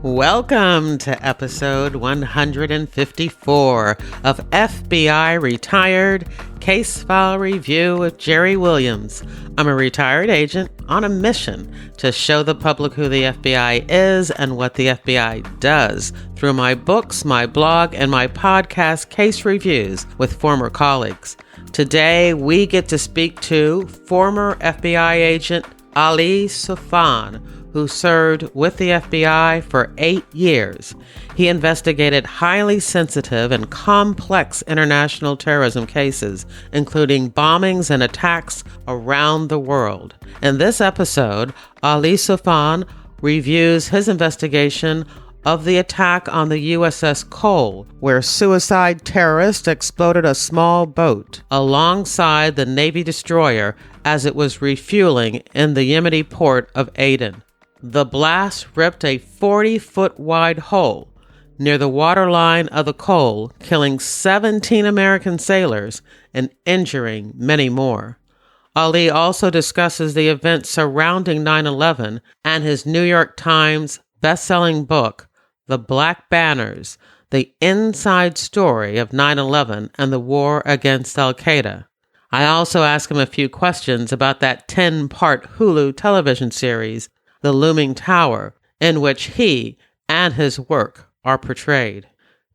Welcome to episode 154 of FBI Retired Case File Review with Jerry Williams. I'm a retired agent on a mission to show the public who the FBI is and what the FBI does through my books, my blog, and my podcast case reviews with former colleagues. Today, we get to speak to former FBI agent Ali Soufan, who served with the FBI for 8 years. He investigated highly sensitive and complex international terrorism cases, including bombings and attacks around the world. In this episode, Ali Soufan reviews his investigation of the attack on the USS Cole, where suicide terrorists exploded a small boat alongside the Navy destroyer as it was refueling in the Yemeni port of Aden. The blast ripped a 40-foot wide hole near the waterline of the Cole, killing 17 American sailors and injuring many more. Ali also discusses the events surrounding 9/11 and his New York Times best-selling book, The Black Banners, the inside story of 9/11 and the war against al-Qaeda. I also ask him a few questions about that 10-part Hulu television series, The Looming Tower, in which he and his work are portrayed.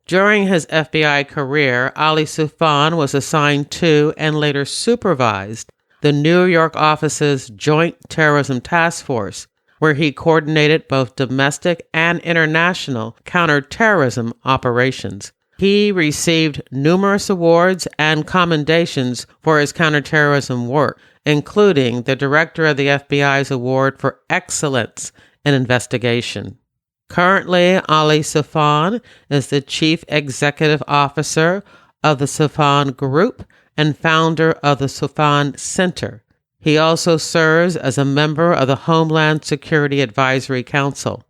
During his FBI career, Ali Soufan was assigned to and later supervised the New York office's Joint Terrorism Task Force, where he coordinated both domestic and international counter-terrorism operations. He received numerous awards and commendations for his counterterrorism work, including the director of the FBI's Award for Excellence in Investigation. Currently, Ali Soufan is the Chief Executive Officer of the Soufan Group and founder of the Soufan Center. He also serves as a member of the Homeland Security Advisory Council.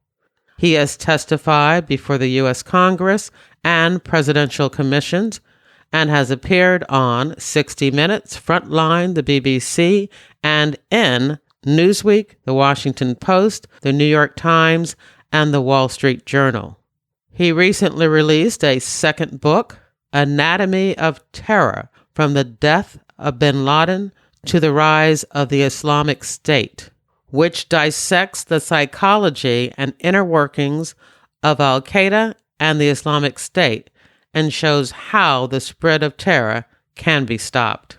He has testified before the U.S. Congress and presidential commissions and has appeared on 60 Minutes, Frontline, the BBC, and in Newsweek, The Washington Post, The New York Times, and The Wall Street Journal. He recently released a second book, Anatomy of Terror, From the Death of bin Laden to the Rise of the Islamic State, which dissects the psychology and inner workings of al-Qaeda and the Islamic State and shows how the spread of terror can be stopped.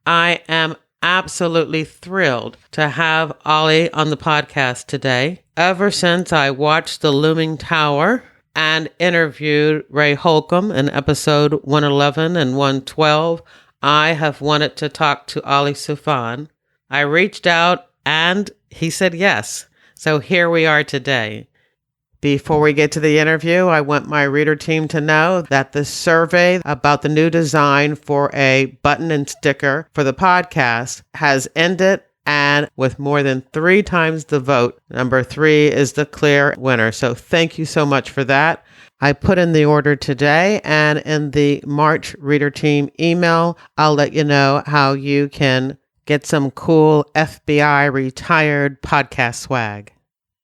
I am absolutely thrilled to have Ali on the podcast today. Ever since I watched The Looming Tower and interviewed Ray Holcomb in episode 111 and 112, I have wanted to talk to Ali Soufan. I reached out and he said yes. So here we are today. Before we get to the interview, I want my reader team to know that the survey about the new design for a button and sticker for the podcast has ended, and with more than 3 times the vote, number 3 is the clear winner. So thank you so much for that. I put in the order today, and in the March reader team email, I'll let you know how you can get some cool FBI retired podcast swag.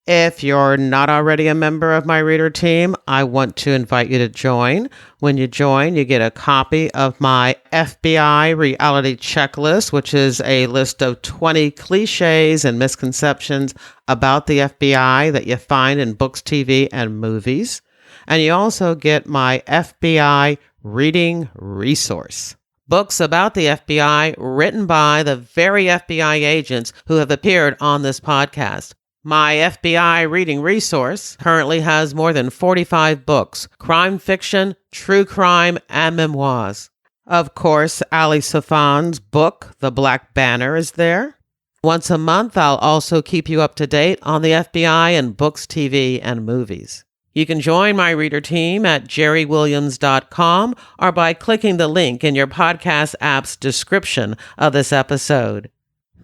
If you're not already a member of my reader team, I want to invite you to join. When you join, you get a copy of my FBI reality checklist, which is a list of 20 cliches and misconceptions about the FBI that you find in books, TV, and movies. And you also get my FBI reading resource. Books about the FBI written by the very FBI agents who have appeared on this podcast. My FBI reading resource currently has more than 45 books, crime fiction, true crime, and memoirs. Of course, Ali Soufan's book, The Black Banner, is there. Once a month, I'll also keep you up to date on the FBI and books, TV, and movies. You can join my reader team at jerrywilliams.com or by clicking the link in your podcast app's description of this episode.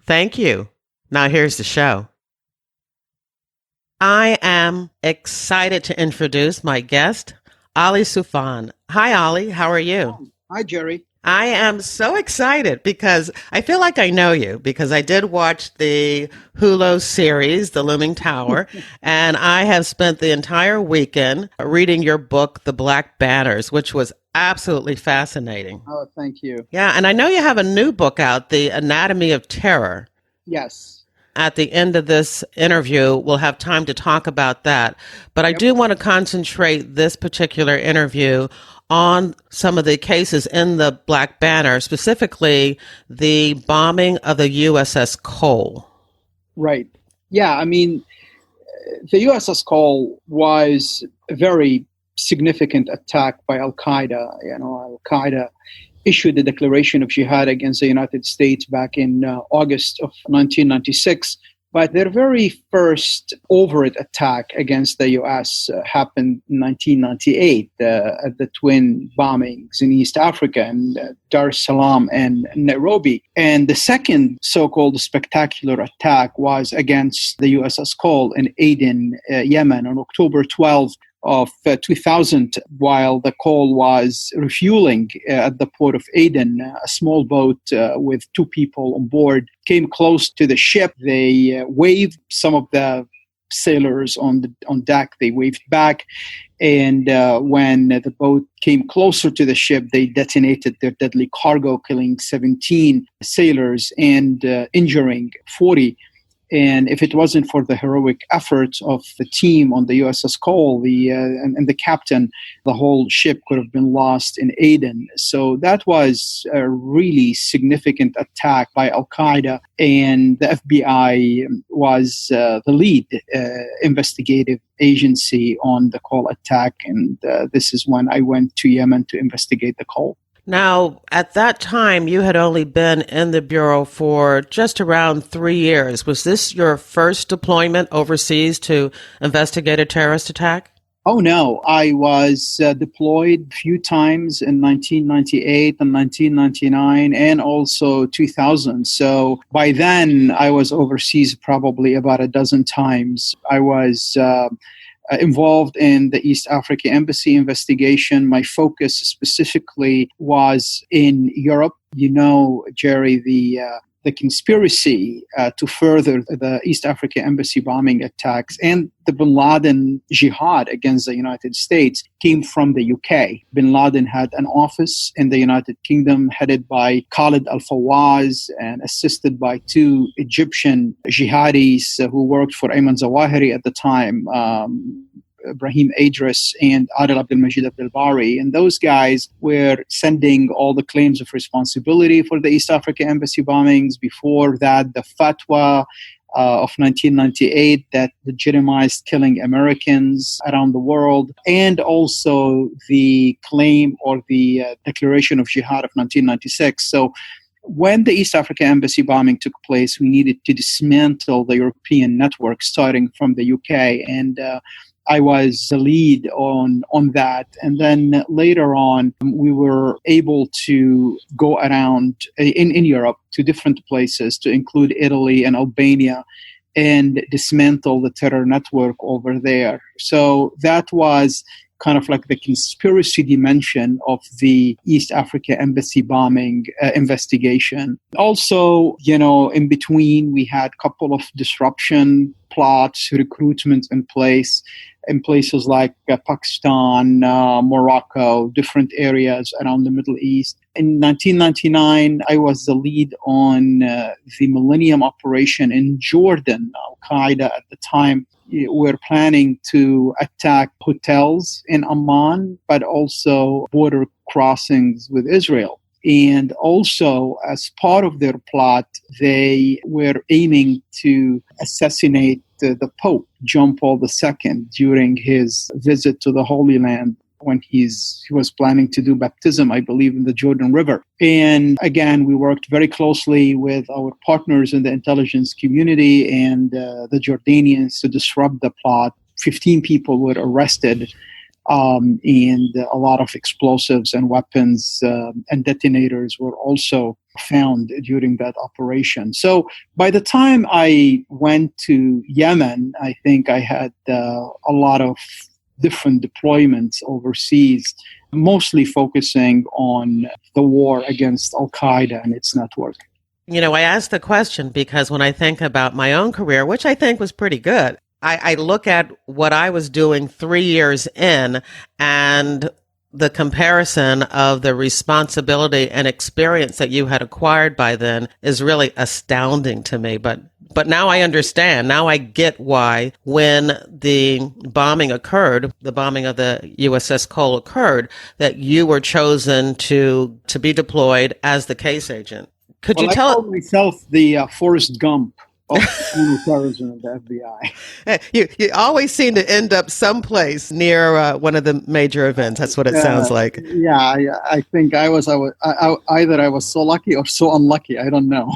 Thank you. Now here's the show. I am excited to introduce my guest, Ali Soufan. Hi, Ali. How are you? Hi, Jerry. I am so excited because I feel like I know you because I did watch the Hulu series, The Looming Tower, and I have spent the entire weekend reading your book, The Black Banners, which was absolutely fascinating. Oh, thank you. Yeah, and I know you have a new book out, The Anatomy of Terror. Yes. At the end of this interview, we'll have time to talk about that. But I Yep. do want to concentrate this particular interview on some of the cases in the Black Banner, specifically the bombing of the USS Cole. Right. Yeah. I mean, the USS Cole was a very significant attack by al-Qaeda. Al-Qaeda issued the declaration of jihad against the United States back in August of 1996. But their very first overt attack against the U.S. Happened in 1998 at the twin bombings in East Africa, in Dar es Salaam and Nairobi. And the second so-called spectacular attack was against the USS Cole in Aden, Yemen, on October 12th of 2000, while the Cole was refueling at the port of Aden. A small boat with two people on board came close to the ship. They waved. Some of the sailors on deck, they waved back. And when the boat came closer to the ship, they detonated their deadly cargo, killing 17 sailors and injuring 40. And if it wasn't for the heroic efforts of the team on the USS Cole and the captain, the whole ship could have been lost in Aden. So that was a really significant attack by al-Qaeda, and the FBI was the lead investigative agency on the Cole attack. And this is when I went to Yemen to investigate the Cole. Now, at that time, you had only been in the Bureau for just around 3 years. Was this your first deployment overseas to investigate a terrorist attack? Oh, no. I was deployed a few times in 1998 and 1999 and also 2000. So by then, I was overseas probably about a dozen times. I was involved in the East Africa Embassy investigation. My focus specifically was in Europe. You know, Jerry, the conspiracy to further the East Africa Embassy bombing attacks and the bin Laden jihad against the United States came from the UK. Bin Laden had an office in the United Kingdom headed by Khalid al-Fawaz and assisted by two Egyptian jihadis who worked for Ayman Zawahiri at the time, Ibrahim Idris and Adil Abdelmajid Abdelbari. And those guys were sending all the claims of responsibility for the East Africa Embassy bombings. Before that, the fatwa of 1998 that legitimized killing Americans around the world, and also the claim or the declaration of jihad of 1996. So when the East Africa Embassy bombing took place, we needed to dismantle the European network starting from the UK. And I was the lead on that. And then later on, we were able to go around in Europe to different places, to include Italy and Albania, and dismantle the terror network over there. So that was kind of like the conspiracy dimension of the East Africa Embassy bombing investigation. Also, in between, we had a couple of disruption plots, recruitment in places like Pakistan, Morocco, different areas around the Middle East. In 1999, I was the lead on the Millennium Operation in Jordan. Al-Qaeda at the time were planning to attack hotels in Amman, but also border crossings with Israel. And also, as part of their plot, they were aiming to assassinate the Pope, John Paul II, during his visit to the Holy Land when he was planning to do baptism, I believe, in the Jordan River. And again, we worked very closely with our partners in the intelligence community and the Jordanians to disrupt the plot. 15 people were arrested. And a lot of explosives and weapons and detonators were also found during that operation. So by the time I went to Yemen, I think I had a lot of different deployments overseas mostly focusing on the war against al-Qaeda and its network. I asked the question because when I think about my own career, which I think was pretty good, I look at what I was doing 3 years in and the comparison of the responsibility and experience that you had acquired by then is really astounding to me. But now I understand. Now I get why when the bombing occurred, the bombing of the USS Cole occurred, that you were chosen to be deployed as the case agent. Could you tell? I call myself the Forrest Gump of counter-terrorism of the FBI. You always seem to end up someplace near one of the major events. That's what it sounds like. Yeah, I think I was either I was so lucky or so unlucky. I don't know.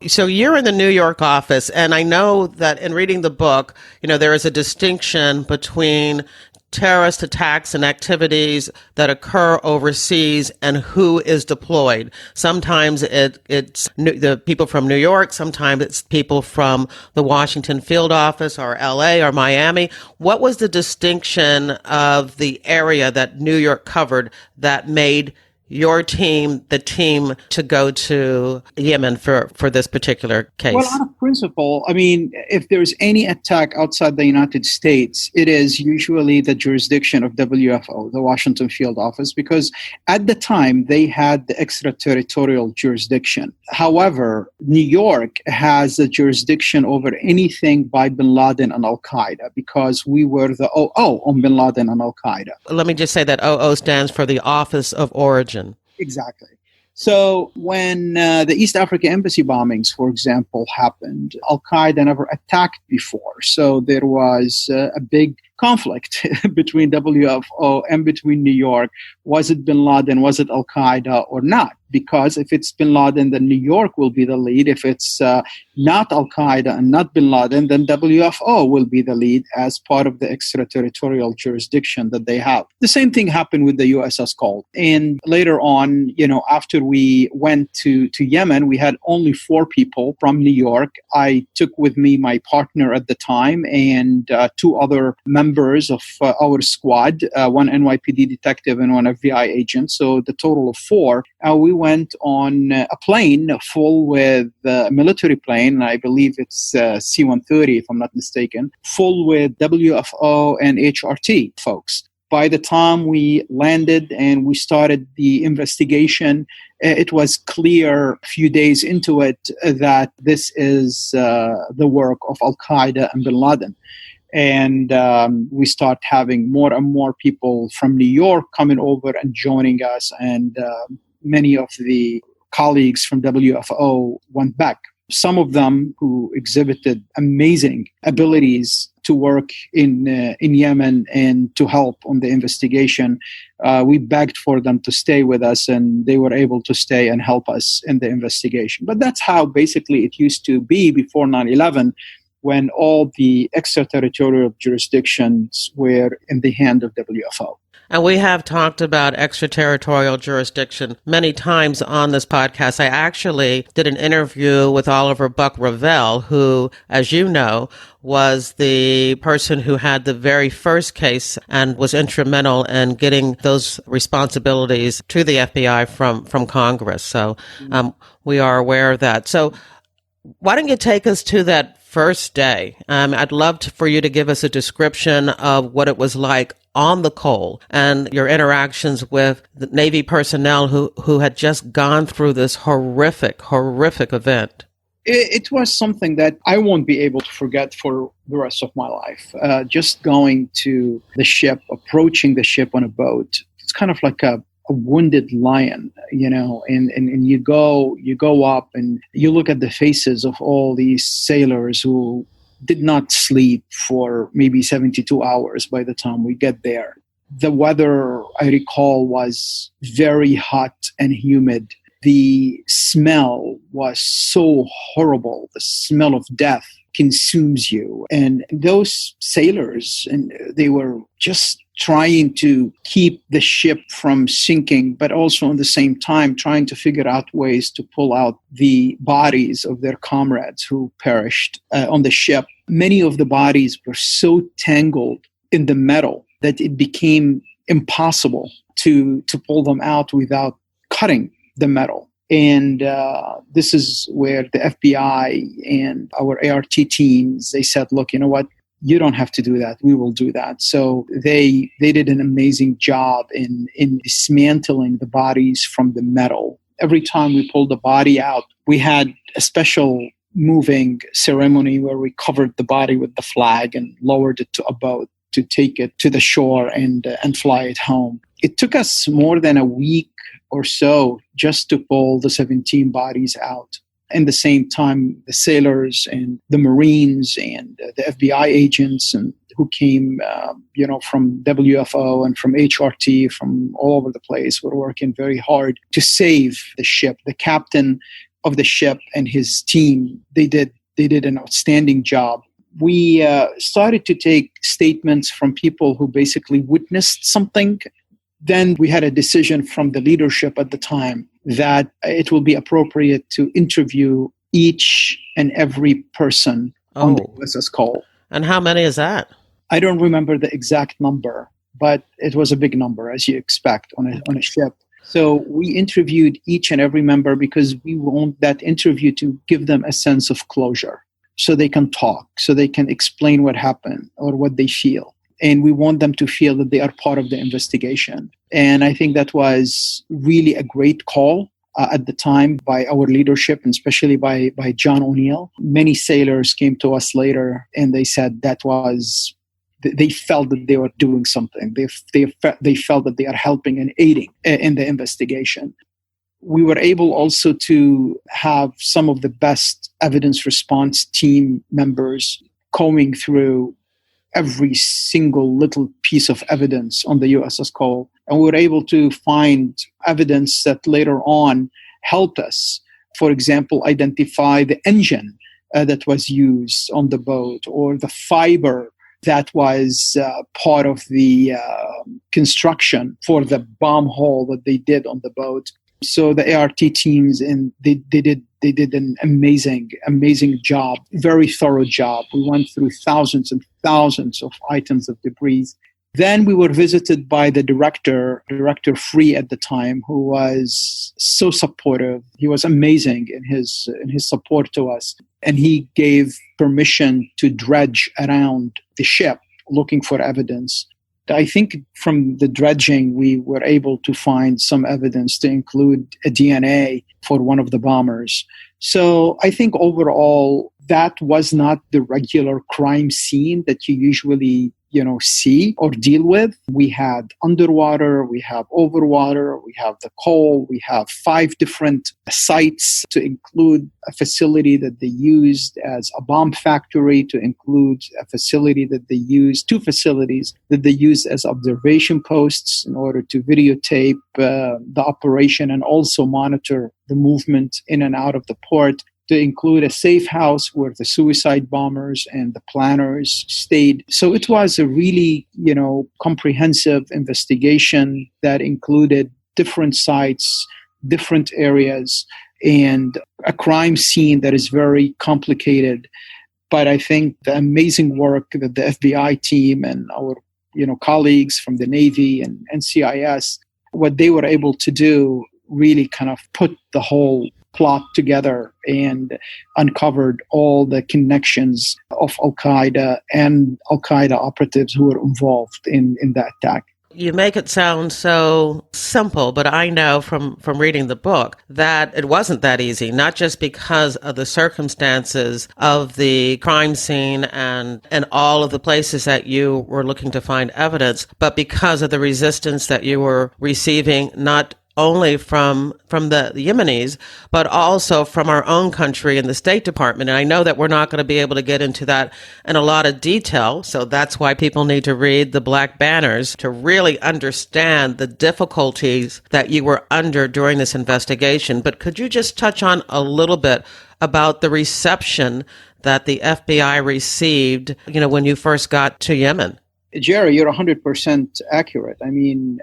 So you're in the New York office, and I know that in reading the book, there is a distinction between terrorist attacks and activities that occur overseas and who is deployed. Sometimes it's the people from New York. Sometimes it's people from the Washington field office or LA or Miami. What was the distinction of the area that New York covered that made your team the team to go to Yemen for this particular case? Well, out of principle, if there's any attack outside the United States, it is usually the jurisdiction of WFO, the Washington Field Office, because at the time they had the extraterritorial jurisdiction. However, New York has a jurisdiction over anything by bin Laden and al-Qaeda because we were the OO on bin Laden and al-Qaeda. Let me just say that OO stands for the Office of Origin. Exactly. So when the East Africa Embassy bombings, for example, happened, al-Qaeda never attacked before. So there was a big conflict between WFO and between New York. Was it bin Laden? Was it al-Qaeda or not? Because if it's bin Laden, then New York will be the lead. If it's not al-Qaeda and not bin Laden, then WFO will be the lead as part of the extraterritorial jurisdiction that they have. The same thing happened with the USS Cole. And later on, after we went to Yemen, we had only 4 people from New York. I took with me my partner at the time and 2 other members of our squad, one NYPD detective and one FBI agent. So the total of 4. We went on a plane full with a military plane. I believe it's C-130, if I'm not mistaken, full with WFO and HRT folks. By the time we landed and we started the investigation, it was clear a few days into it that this is the work of al-Qaeda and bin Laden. And we start having more and more people from New York coming over and joining us. And many of the colleagues from WFO went back. Some of them who exhibited amazing abilities to work in Yemen and to help on the investigation, we begged for them to stay with us, and they were able to stay and help us in the investigation. But that's how basically it used to be before 9/11, when all the extraterritorial jurisdictions were in the hand of WFO. And we have talked about extraterritorial jurisdiction many times on this podcast. I actually did an interview with Oliver Buck Revell, who, as you know, was the person who had the very first case and was instrumental in getting those responsibilities to the FBI from Congress. So we are aware of that. So why don't you take us to that first day? I'd love for you to give us a description of what it was like on the Cole and your interactions with the Navy personnel who had just gone through this horrific event. It was something that I won't be able to forget for the rest of my life. Just going to the ship, approaching the ship on a boat, it's kind of like a wounded lion, and you go up and you look at the faces of all these sailors who did not sleep for maybe 72 hours by the time we get there. The weather, I recall, was very hot and humid. The smell was so horrible. The smell of death consumes you. And those sailors, and they were just trying to keep the ship from sinking, but also at the same time trying to figure out ways to pull out the bodies of their comrades who perished on the ship. Many of the bodies were so tangled in the metal that it became impossible to pull them out without cutting the metal. And this is where the FBI and our ART teams, they said, look, you know what? You don't have to do that. We will do that. So they did an amazing job in dismantling the bodies from the metal. Every time we pulled the body out, we had a special moving ceremony where we covered the body with the flag and lowered it to a boat to take it to the shore and fly it home. It took us more than a week or so just to pull the 17 bodies out. At the same time, the sailors and the Marines and the FBI agents and who came, from WFO and from HRT, from all over the place, were working very hard to save the ship. The captain of the ship and his team, they did an outstanding job. We started to take statements from people who basically witnessed something. Then we had a decision from the leadership at the time that it will be appropriate to interview each and every person on the USS Cole. And how many is that? I don't remember the exact number, but it was a big number, as you expect on a ship. So we interviewed each and every member because we want that interview to give them a sense of closure, so they can talk, so they can explain what happened or what they feel. And we want them to feel that they are part of the investigation. And I think that was really a great call at the time by our leadership, and especially by John O'Neill. Many sailors came to us later and they said they felt that they were doing something. They felt that they are helping and aiding in the investigation. We were able also to have some of the best evidence response team members combing through every single little piece of evidence on the USS Cole. And we were able to find evidence that later on helped us, for example, identify the engine that was used on the boat, or the fiber that was part of the construction for the bomb hole that they did on the boat. So the ART teams, and they did an amazing job, very thorough job. We went through thousands and thousands of items of debris. Then we were visited by the Director Free at the time, who was so supportive. He was amazing in his support to us. And he gave permission to dredge around the ship looking for evidence. I think from the dredging, we were able to find some evidence to include a DNA for one of the bombers. So I think overall, that was not the regular crime scene that you usually see or deal with. We had underwater, we have overwater, we have the coal, we have 5 different sites, to include a facility that they used as a bomb factory, to include a facility that they used, 2 facilities that they used as observation posts in order to videotape the operation and also monitor the movement in and out of the port, to include a safe house where the suicide bombers and the planners stayed. So it was a really, comprehensive investigation that included different sites, different areas, and a crime scene that is very complicated. But I think the amazing work that the FBI team and our, colleagues from the Navy and NCIS, what they were able to do really kind of put the whole plot together and uncovered all the connections of al-Qaeda and al-Qaeda operatives who were involved in that attack. You make it sound so simple, but I know from reading the book that it wasn't that easy, not just because of the circumstances of the crime scene and all of the places that you were looking to find evidence, but because of the resistance that you were receiving, not only from the Yemenis, but also from our own country and the State Department. And I know that we're not going to be able to get into that in a lot of detail. So that's why people need to read the Black Banners to really understand the difficulties that you were under during this investigation. But could you just touch on a little bit about the reception that the FBI received, when you first got to Yemen? Jerry, you're 100% accurate. I mean,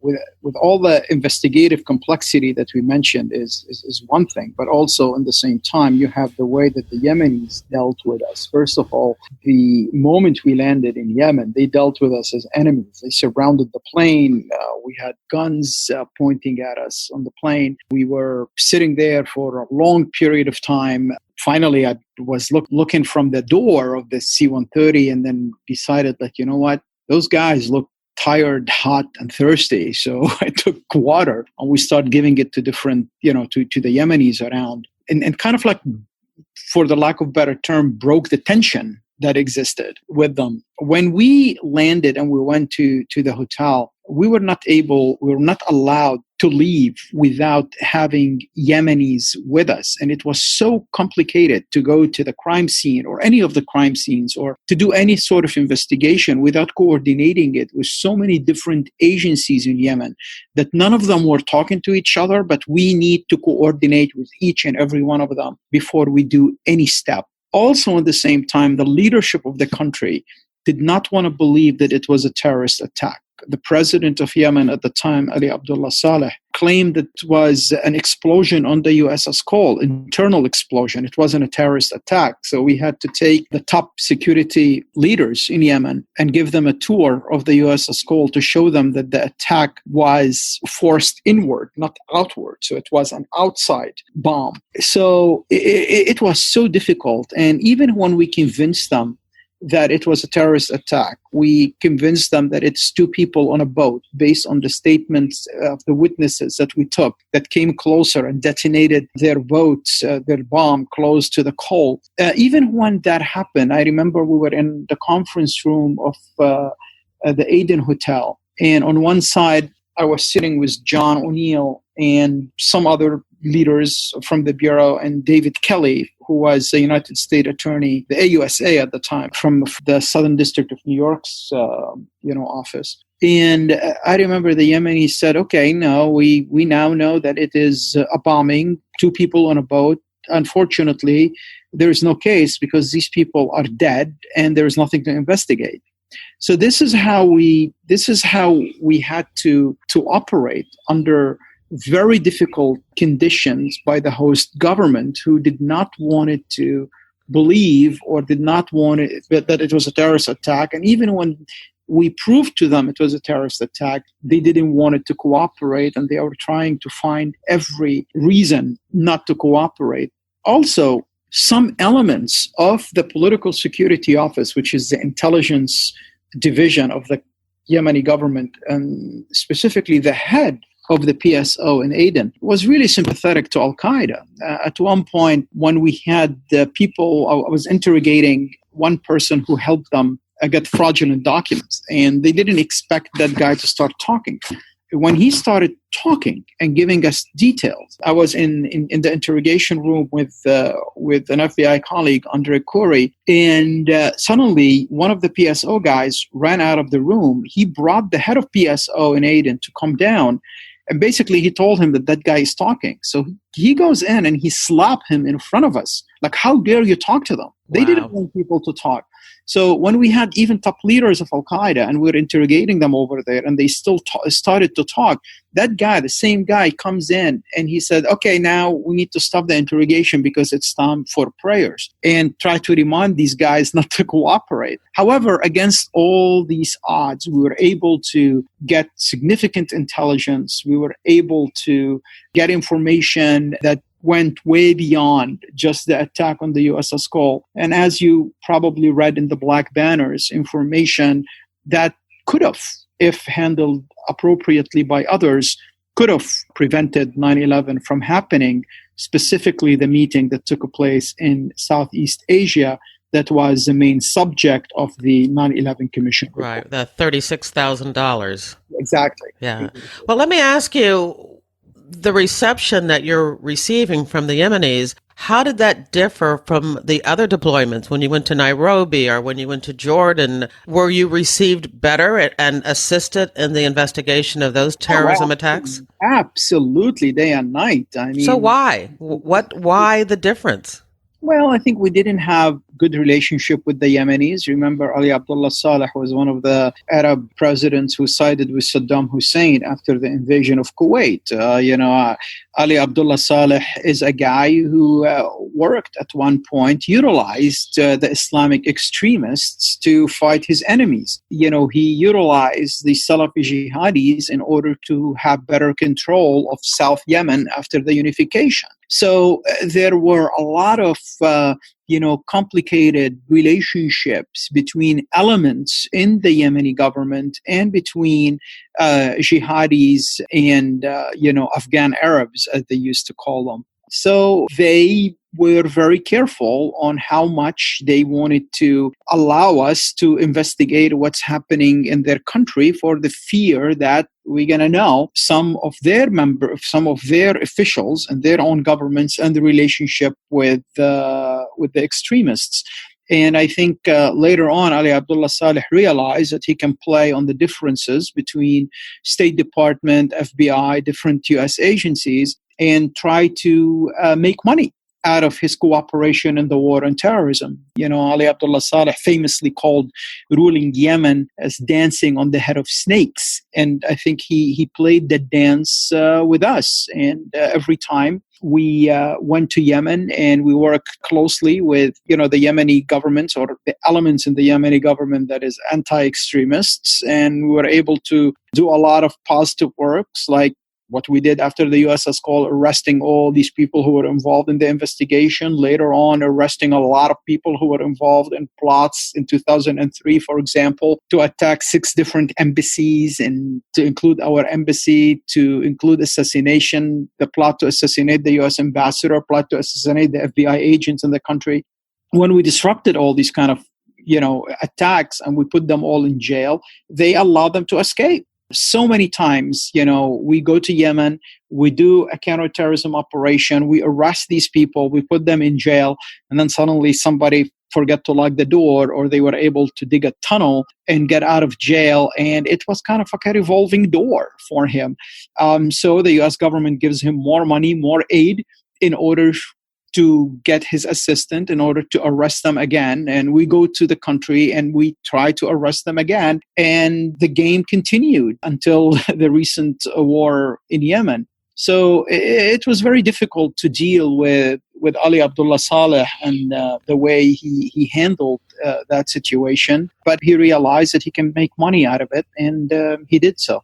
with all the investigative complexity that we mentioned is one thing, but also in the same time, you have the way that the Yemenis dealt with us. First of all, the moment we landed in Yemen, they dealt with us as enemies. They surrounded the plane. We had guns pointing at us on the plane. We were sitting there for a long period of time. Finally, I was looking from the door of the C-130 and then decided that, you know what, those guys look tired, hot, and thirsty. So I took water and we started giving it to different, to the Yemenis around. And kind of like, for the lack of a better term, broke the tension that existed with them. When we landed and we went to the hotel, we were not allowed to leave without having Yemenis with us. And it was so complicated to go to the crime scene or any of the crime scenes or to do any sort of investigation without coordinating it with so many different agencies in Yemen that none of them were talking to each other, but we need to coordinate with each and every one of them before we do any step. Also, at the same time, the leadership of the country did not want to believe that it was a terrorist attack. The president of Yemen at the time, Ali Abdullah Saleh, claimed that it was an explosion on the USS Cole, internal explosion. It wasn't a terrorist attack. So we had to take the top security leaders in Yemen and give them a tour of the USS Cole to show them that the attack was forced inward, not outward. So it was an outside bomb. So it was so difficult. And even when we convinced them that it was a terrorist attack, we convinced them that it's two people on a boat based on the statements of the witnesses that we took that came closer and detonated their boats, their bomb close to the Cole. Even when that happened, I remember we were in the conference room of the Aden Hotel. And on one side, I was sitting with John O'Neill and some other leaders from the Bureau and David Kelly, who was a United States Attorney, the AUSA at the time, from the Southern District of New York's office. And I remember the Yemenis said, okay, no, we now know that it is a bombing, two people on a boat. Unfortunately, there is no case because these people are dead and there is nothing to investigate. So this is how we had to operate under very difficult conditions by the host government, who did not want it to believe or did not want it that it was a terrorist attack. And even when we proved to them it was a terrorist attack, they didn't want it to cooperate, and they were trying to find every reason not to cooperate. Also, some elements of the Political Security Office, which is the intelligence division of the Yemeni government, and specifically the head of the PSO in Aden, was really sympathetic to al-Qaeda. At one point, when we had people, I was interrogating one person who helped them get fraudulent documents, and they didn't expect that guy to start talking. When he started talking and giving us details, I was in the interrogation room with an FBI colleague, Andre Corey, and suddenly one of the PSO guys ran out of the room. He brought the head of PSO in Aden to come down, and basically he told him that guy is talking. So he goes in and he slapped him in front of us. Like, how dare you talk to them? They didn't want people to talk. So when we had even top leaders of al-Qaeda and we were interrogating them over there and they still started to talk, that guy, the same guy, comes in and he said, okay, now we need to stop the interrogation because it's time for prayers, and try to remind these guys not to cooperate. However, against all these odds, we were able to get significant intelligence. We were able to get information that went way beyond just the attack on the USS Cole. And as you probably read in the Black Banners, information that could have, if handled appropriately by others, could have prevented 9/11 from happening, specifically the meeting that took place in Southeast Asia that was the main subject of the 9/11 Commission report. Right, the $36,000. Exactly. Yeah. Well, let me ask you, the reception that you're receiving from the Yemenis, how did that differ from the other deployments when you went to Nairobi or when you went to Jordan? Were you received better and assisted in the investigation of those terrorism attacks? Absolutely, day and night. I mean, so why? Why the difference? Well, I think we didn't have good relationship with the Yemenis. Remember, Ali Abdullah Saleh was one of the Arab presidents who sided with Saddam Hussein after the invasion of Kuwait. Ali Abdullah Saleh is a guy who worked at one point, utilized the Islamic extremists to fight his enemies. He utilized the Salafi jihadis in order to have better control of South Yemen after the unification. So there were a lot of complicated relationships between elements in the Yemeni government and between jihadis and Afghan Arabs, as they used to call them. So they were very careful on how much they wanted to allow us to investigate what's happening in their country, for the fear that we're going to know some of their officials and their own governments and the relationship with the extremists. And I think later on, Ali Abdullah Saleh realized that he can play on the differences between State Department, FBI, different U.S. agencies, and try to make money out of his cooperation in the war on terrorism. Ali Abdullah Saleh famously called ruling Yemen as dancing on the head of snakes. And I think he played the dance with us. And every time we went to Yemen and we worked closely with, the Yemeni government or the elements in the Yemeni government that is anti-extremists. And we were able to do a lot of positive works, like what we did after the USS Cole, arresting all these people who were involved in the investigation. Later on, arresting a lot of people who were involved in plots in 2003, for example, to attack 6 different embassies, and to include our embassy, to include assassination, the plot to assassinate the U.S. ambassador, plot to assassinate the FBI agents in the country. When we disrupted all these kind of, attacks and we put them all in jail, they allowed them to escape. So many times, we go to Yemen, we do a counter-terrorism operation, we arrest these people, we put them in jail, and then suddenly somebody forget to lock the door, or they were able to dig a tunnel and get out of jail. And it was kind of like a revolving door for him. So the U.S. government gives him more money, more aid in order to get his assistant, in order to arrest them again. And we go to the country and we try to arrest them again. And the game continued until the recent war in Yemen. So it was very difficult to deal with Ali Abdullah Saleh and the way he handled that situation. But he realized that he can make money out of it, and he did so.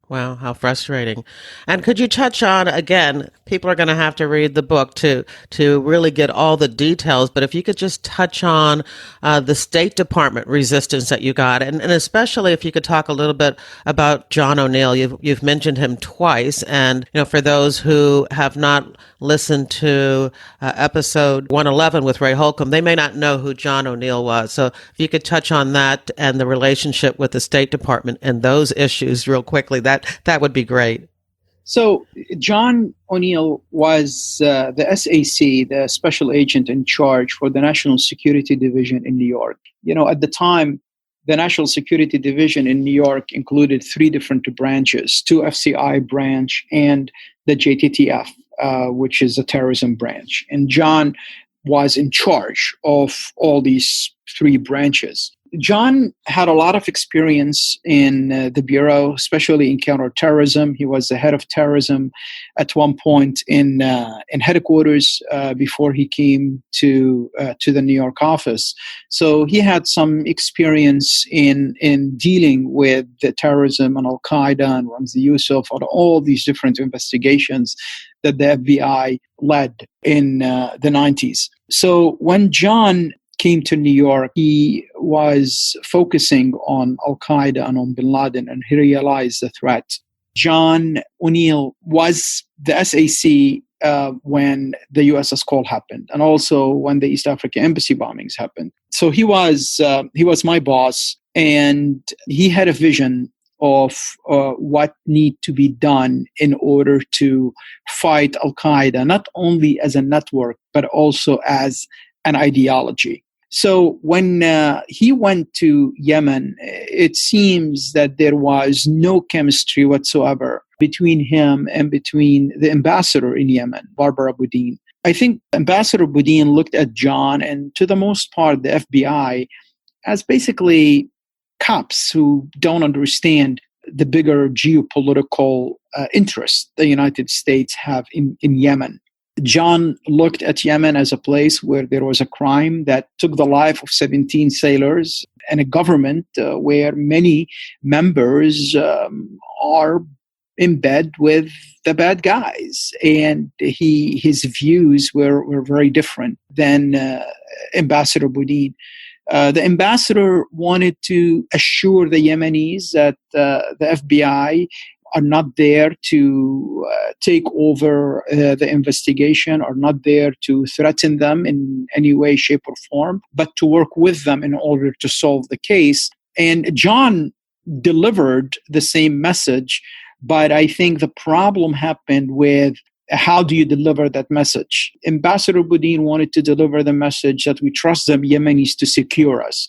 Wow, how frustrating. And could you touch on, again, people are going to have to read the book to really get all the details, but if you could just touch on the State Department resistance that you got, and especially if you could talk a little bit about John O'Neill. You've mentioned him twice, and for those who have not listened to episode 111 with Ray Holcomb, they may not know who John O'Neill was. So if you could touch on that and the relationship with the State Department and those issues real quickly, that would be great. So John O'Neill was the SAC, the special agent in charge for the National Security Division in New York. At the time, the National Security Division in New York included 3 different branches, 2 FCI branch and the JTTF, which is a terrorism branch. And John was in charge of all these 3 branches. John had a lot of experience in the Bureau, especially in counter-terrorism. He was the head of terrorism at one point in headquarters before he came to the New York office. So he had some experience in dealing with the terrorism and al-Qaeda and Ramzi Yusuf and all these different investigations that the FBI led in the 90s. So when John came to New York, he was focusing on al-Qaeda and on bin Laden, and he realized the threat. John O'Neill was the SAC when the USS Cole happened, and also when the East Africa Embassy bombings happened. So he was my boss, and he had a vision of what need to be done in order to fight al-Qaeda, not only as a network, but also as an ideology. So when he went to Yemen, it seems that there was no chemistry whatsoever between him and between the ambassador in Yemen, Barbara Boudin. I think Ambassador Boudin looked at John and, to the most part, the FBI as basically cops who don't understand the bigger geopolitical interest the United States have in Yemen. John looked at Yemen as a place where there was a crime that took the life of 17 sailors and a government where many members are in bed with the bad guys. And his views were very different than Ambassador Boudin. The ambassador wanted to assure the Yemenis that the FBI are not there to take over the investigation, are not there to threaten them in any way, shape, or form, but to work with them in order to solve the case. And John delivered the same message, but I think the problem happened with how do you deliver that message? Ambassador Boudin wanted to deliver the message that we trust the Yemenis to secure us.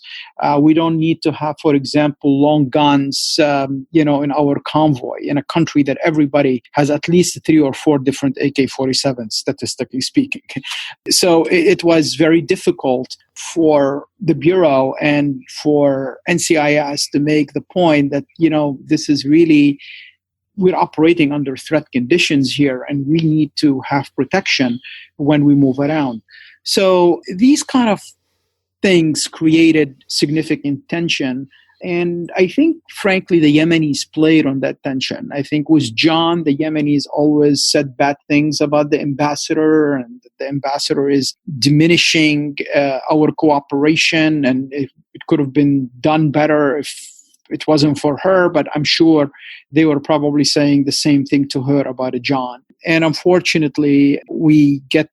We don't need to have, for example, long guns, in our convoy in a country that everybody has at least 3 or 4 different AK-47s, statistically speaking. So it was very difficult for the Bureau and for NCIS to make the point that, this is really, we're operating under threat conditions here, and we need to have protection when we move around. So these kind of things created significant tension. And I think, frankly, the Yemenis played on that tension. I think with John, the Yemenis always said bad things about the ambassador, and the ambassador is diminishing our cooperation, and it could have been done better if it wasn't for her, but I'm sure they were probably saying the same thing to her about John. And unfortunately, we get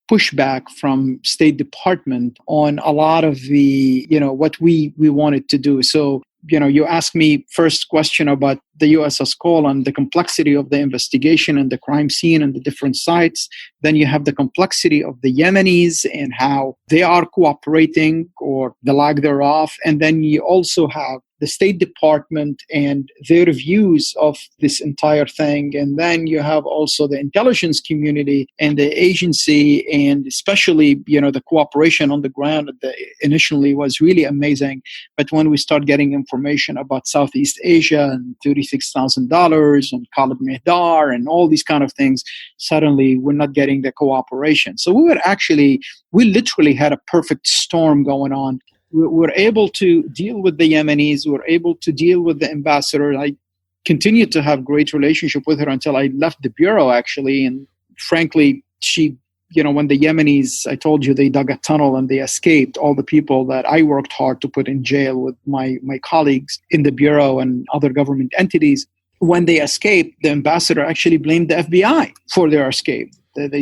pushback from State Department on a lot of the, what we wanted to do. So, you asked me first question about the USS Cole and the complexity of the investigation and the crime scene and the different sites. Then you have the complexity of the Yemenis and how they are cooperating or the lack thereof. And then you also have the State Department and their views of this entire thing. And then you have also the intelligence community and the agency, and especially, the cooperation on the ground that initially was really amazing. But when we start getting information about Southeast Asia and $36,000 and Khalid Mihdar and all these kind of things, suddenly we're not getting the cooperation. So we literally had a perfect storm going on. We were able to deal with the Yemenis. We were able to deal with the ambassador. I continued to have great relationship with her until I left the Bureau, actually. And frankly, she, when the Yemenis, I told you, they dug a tunnel and they escaped, all the people that I worked hard to put in jail with my colleagues in the Bureau and other government entities. When they escaped, the ambassador actually blamed the FBI for their escape.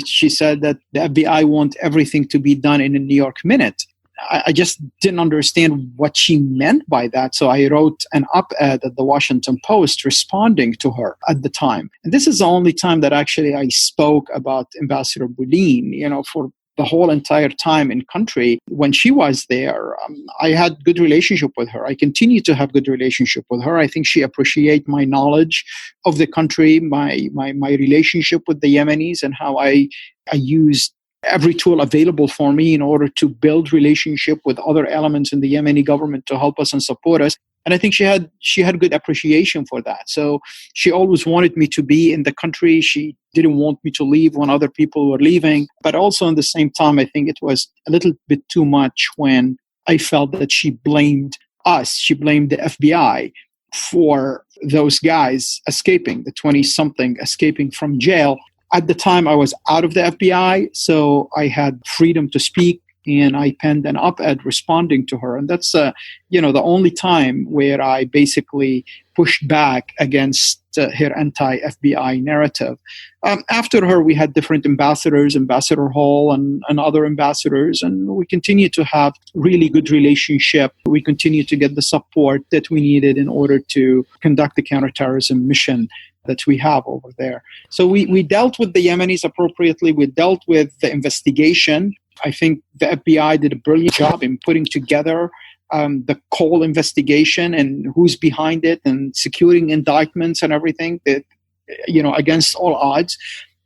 She said that the FBI want everything to be done in a New York minute. I just didn't understand what she meant by that. So I wrote an op-ed at the Washington Post responding to her at the time. And this is the only time that actually I spoke about Ambassador Boudin, for the whole entire time in country. When she was there, I had good relationship with her. I continue to have good relationship with her. I think she appreciates my knowledge of the country, my relationship with the Yemenis, and how I used every tool available for me in order to build relationship with other elements in the Yemeni government to help us and support us. And I think she had good appreciation for that. So she always wanted me to be in the country. She didn't want me to leave when other people were leaving. But also at the same time, I think it was a little bit too much when I felt that she blamed us. She blamed the FBI for those guys escaping, the 20-something escaping from jail. At the time, I was out of the FBI, so I had freedom to speak, and I penned an op-ed responding to her. And that's, the only time where I basically pushed back against her anti-FBI narrative. After her, we had different ambassadors, Ambassador Hall and other ambassadors, and we continue to have really good relationship. We continue to get the support that we needed in order to conduct the counterterrorism mission that we have over there. So we dealt with the Yemenis appropriately. We dealt with the investigation. I think the FBI did a brilliant job in putting together the Cole investigation and who's behind it and securing indictments and everything that, against all odds.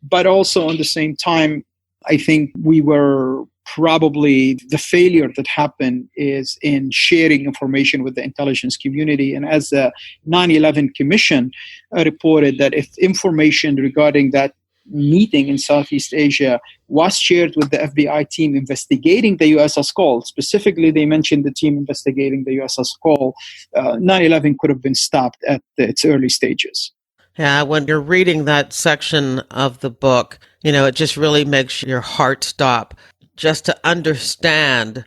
But also at the same time, I think we were probably the failure that happened is in sharing information with the intelligence community. And as the 9/11 Commission reported, that if information regarding that meeting in Southeast Asia was shared with the FBI team investigating the USS Cole, specifically they mentioned the team investigating the USS Cole, 9/11 could have been stopped at its early stages. Yeah, when you're reading that section of the book, it just really makes your heart stop just to understand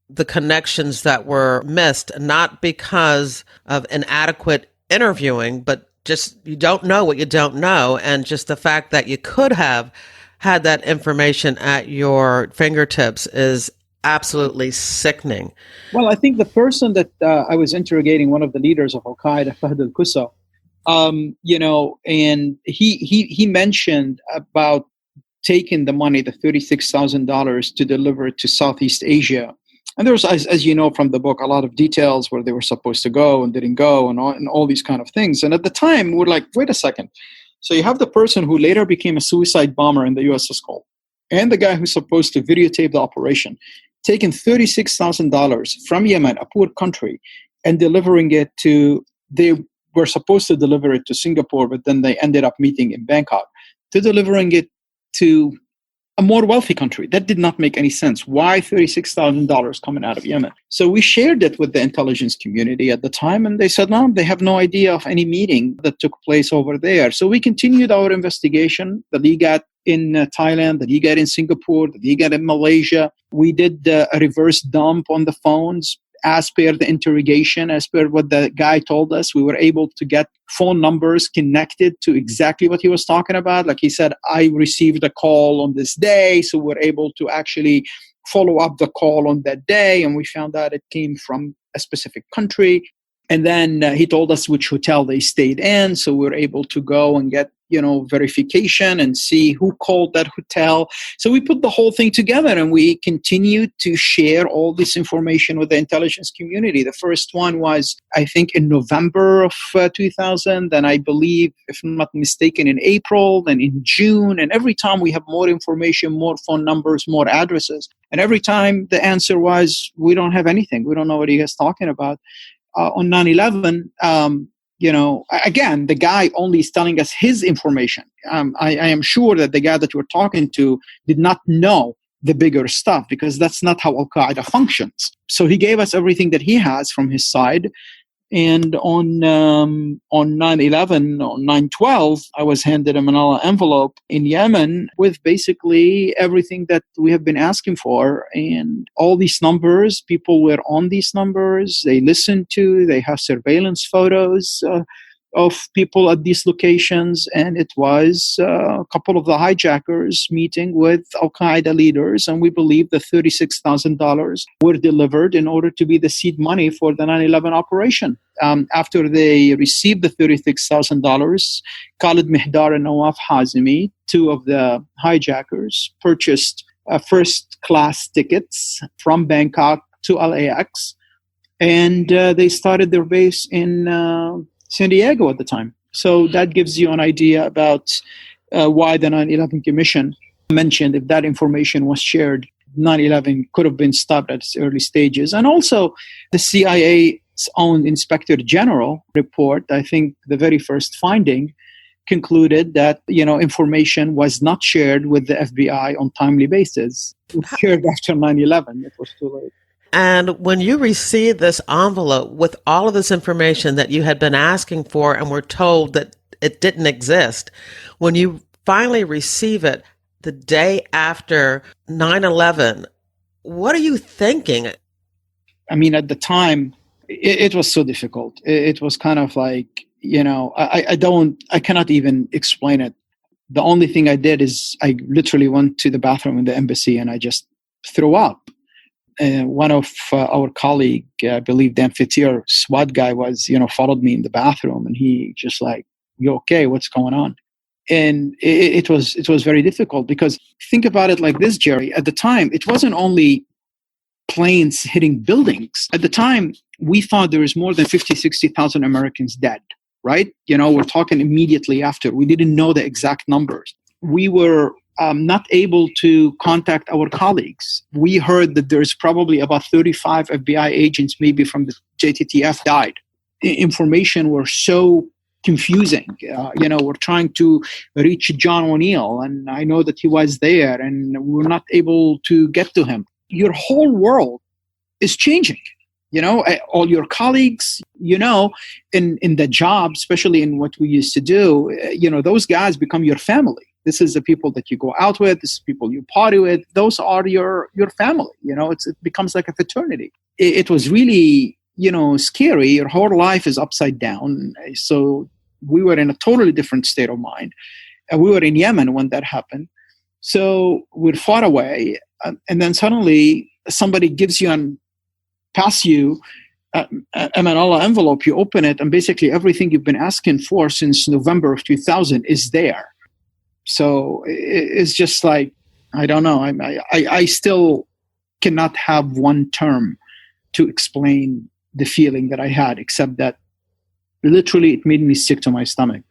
the connections that were missed, not because of inadequate interviewing, but just you don't know what you don't know. And just the fact that you could have had that information at your fingertips is absolutely sickening. Well, I think the person that I was interrogating, one of the leaders of al-Qaeda, Fahd al-Qussa, and he mentioned about taking the money, the $36,000, to deliver it to Southeast Asia. And there was, as you know from the book, a lot of details where they were supposed to go and didn't go and all these kind of things. And at the time, we're like, wait a second. So you have the person who later became a suicide bomber in the USS Cole and the guy who's supposed to videotape the operation, taking $36,000 from Yemen, a poor country, and delivering it to, they were supposed to deliver it to Singapore, but then they ended up meeting in Bangkok, to delivering it to a more wealthy country. That did not make any sense. Why $36,000 coming out of Yemen? So we shared it with the intelligence community at the time, and they said, no, they have no idea of any meeting that took place over there. So we continued our investigation. The LIGAT in Thailand, the LIGAT in Singapore, the LIGAT in Malaysia. We did a reverse dump on the phones. As per the interrogation, as per what the guy told us, we were able to get phone numbers connected to exactly what he was talking about. Like he said, I received a call on this day, so we're able to actually follow up the call on that day, and we found out it came from a specific country. And then he told us which hotel they stayed in, so we were able to go and get verification and see who called that hotel. So we put the whole thing together, and we continued to share all this information with the intelligence community. The first one was, I think, in November of 2000, then I believe, if I'm not mistaken, in April, then in June. And every time we have more information, more phone numbers, more addresses. And every time the answer was, we don't have anything. We don't know what you guys talking about. On 9/11, again, the guy only is telling us his information. I am sure that the guy that we're talking to did not know the bigger stuff, because that's not how al-Qaeda functions. So he gave us everything that he has from his side. And on 9/11, on 9/12, I was handed a manila envelope in Yemen with basically everything that we have been asking for. And all these numbers, people were on these numbers. They listened to, they have surveillance photos of people at these locations. And it was a couple of the hijackers meeting with al-Qaeda leaders. And we believe the $36,000 were delivered in order to be the seed money for the 9/11 operation. After they received the $36,000, Khalid Mihdar and Nawaf Hazimi, two of the hijackers, purchased first-class tickets from Bangkok to LAX. And they started their base in San Diego at the time. So that gives you an idea about why the 9/11 Commission mentioned if that information was shared, 9/11 could have been stopped at its early stages. And also the CIA's own Inspector General report, I think the very first finding, concluded that information was not shared with the FBI on timely basis. It was shared after 9/11. It was too late. And when you received this envelope with all of this information that you had been asking for and were told that it didn't exist, when you finally receive it the day after 9/11, what are you thinking? I mean, at the time, it was so difficult. It was kind of like, I cannot even explain it. The only thing I did is I literally went to the bathroom in the embassy and I just threw up. One of our colleague, I believe the amphitheater SWAT guy followed me in the bathroom, and he just like, you okay? What's going on? And it was very difficult, because think about it like this, Jerry. At the time, it wasn't only planes hitting buildings. At the time, we thought there was more than 50, 60,000 Americans dead, right? We're talking immediately after. We didn't know the exact numbers. We were not able to contact our colleagues. We heard that there's probably about 35 FBI agents, maybe from the JTTF, died. The information were so confusing. We're trying to reach John O'Neill, and I know that he was there, and we're not able to get to him. Your whole world is changing. All your colleagues, in the job, especially in what we used to do, those guys become your family. This is the people that you go out with. This is people you party with. Those are your family. It becomes like a fraternity. It was really, scary. Your whole life is upside down. So we were in a totally different state of mind. We were in Yemen when that happened. So we're far away. And then suddenly somebody gives you and pass you an Allah envelope. You open it, and basically everything you've been asking for since November of 2000 is there. So it's just like, I don't know. I still cannot have one term to explain the feeling that I had, except that literally it made me sick to my stomach.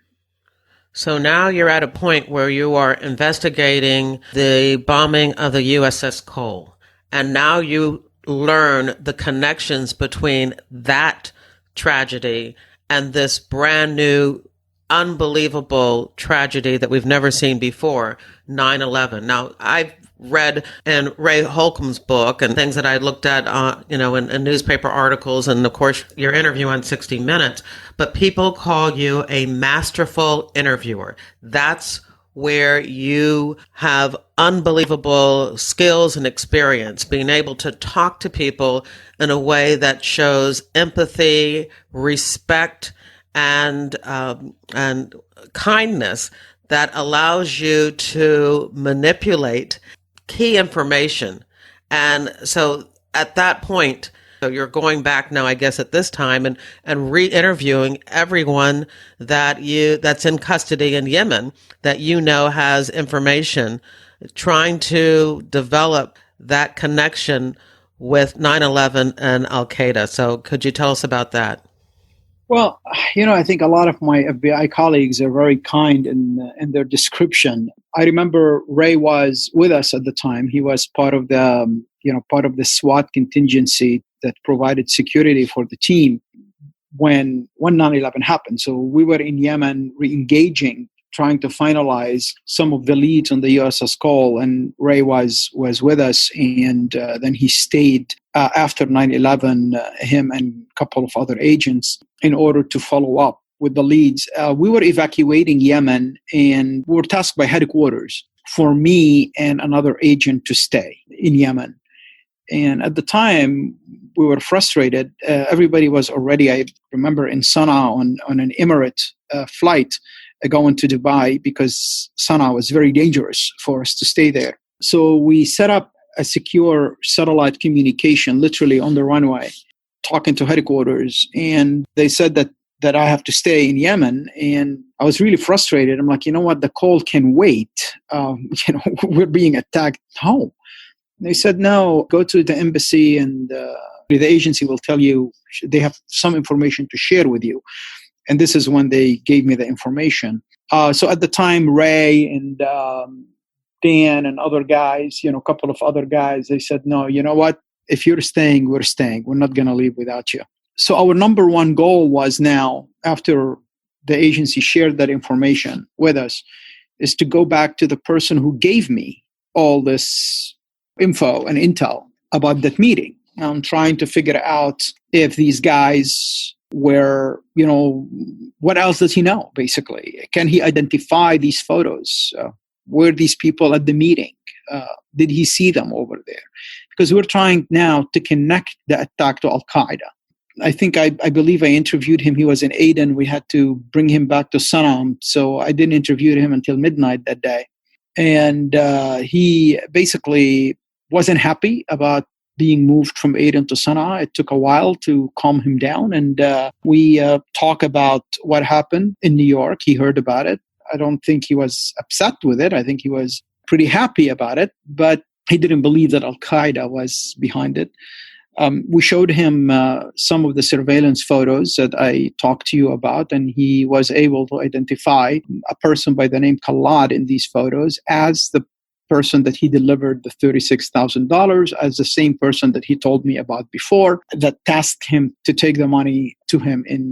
So now you're at a point where you are investigating the bombing of the USS Cole. And now you learn the connections between that tragedy and this brand new, unbelievable tragedy that we've never seen before, 9/11. Now, I've read in Ray Holcomb's book and things that I looked at, in newspaper articles, and of course your interview on 60 Minutes, but people call you a masterful interviewer. That's where you have unbelievable skills and experience, being able to talk to people in a way that shows empathy, respect, and kindness, that allows you to manipulate key information. And so at that point, so you're going back now, I guess, at this time and re-interviewing everyone that's in custody in Yemen that has information, trying to develop that connection with 9/11 and al-Qaeda. So could you tell us about that? Well, I think a lot of my FBI colleagues are very kind in their description. I remember Ray was with us at the time. He was part of the SWAT contingency that provided security for the team when 9/11 happened. So we were in Yemen re-engaging, trying to finalize some of the leads on the USS Cole, and Ray was with us, and then he stayed after 9/11, him and a couple of other agents, in order to follow up with the leads. We were evacuating Yemen, and we were tasked by headquarters for me and another agent to stay in Yemen. And at the time, we were frustrated. Everybody was already, I remember, in Sana'a on an Emirate flight going to Dubai, because Sana'a was very dangerous for us to stay there. So we set up a secure satellite communication literally on the runway, talking to headquarters. And they said that I have to stay in Yemen. And I was really frustrated. I'm like, you know what? The call can wait. We're being attacked home. They said, no, go to the embassy, and the agency will tell you they have some information to share with you. And this is when they gave me the information. So at the time, Ray and Dan and other guys, a couple of other guys, they said, no, you know what? If you're staying, we're staying. We're not going to leave without you. So our number one goal was now, after the agency shared that information with us, is to go back to the person who gave me all this info and intel about that meeting. I'm trying to figure out if these guys were, what else does he know, basically? Can he identify these photos? Were these people at the meeting? Did he see them over there? Because we're trying now to connect the attack to al-Qaeda. I think I believe I interviewed him. He was in Aden. We had to bring him back to Sana'a. So I didn't interview him until midnight that day. And he basically wasn't happy about being moved from Aden to Sana'a. It took a while to calm him down. And we talk about what happened in New York. He heard about it. I don't think he was upset with it. I think he was pretty happy about it. But he didn't believe that al-Qaeda was behind it. We showed him some of the surveillance photos that I talked to you about, and he was able to identify a person by the name Khalad in these photos as the person that he delivered the $36,000 as the same person that he told me about before that tasked him to take the money to him in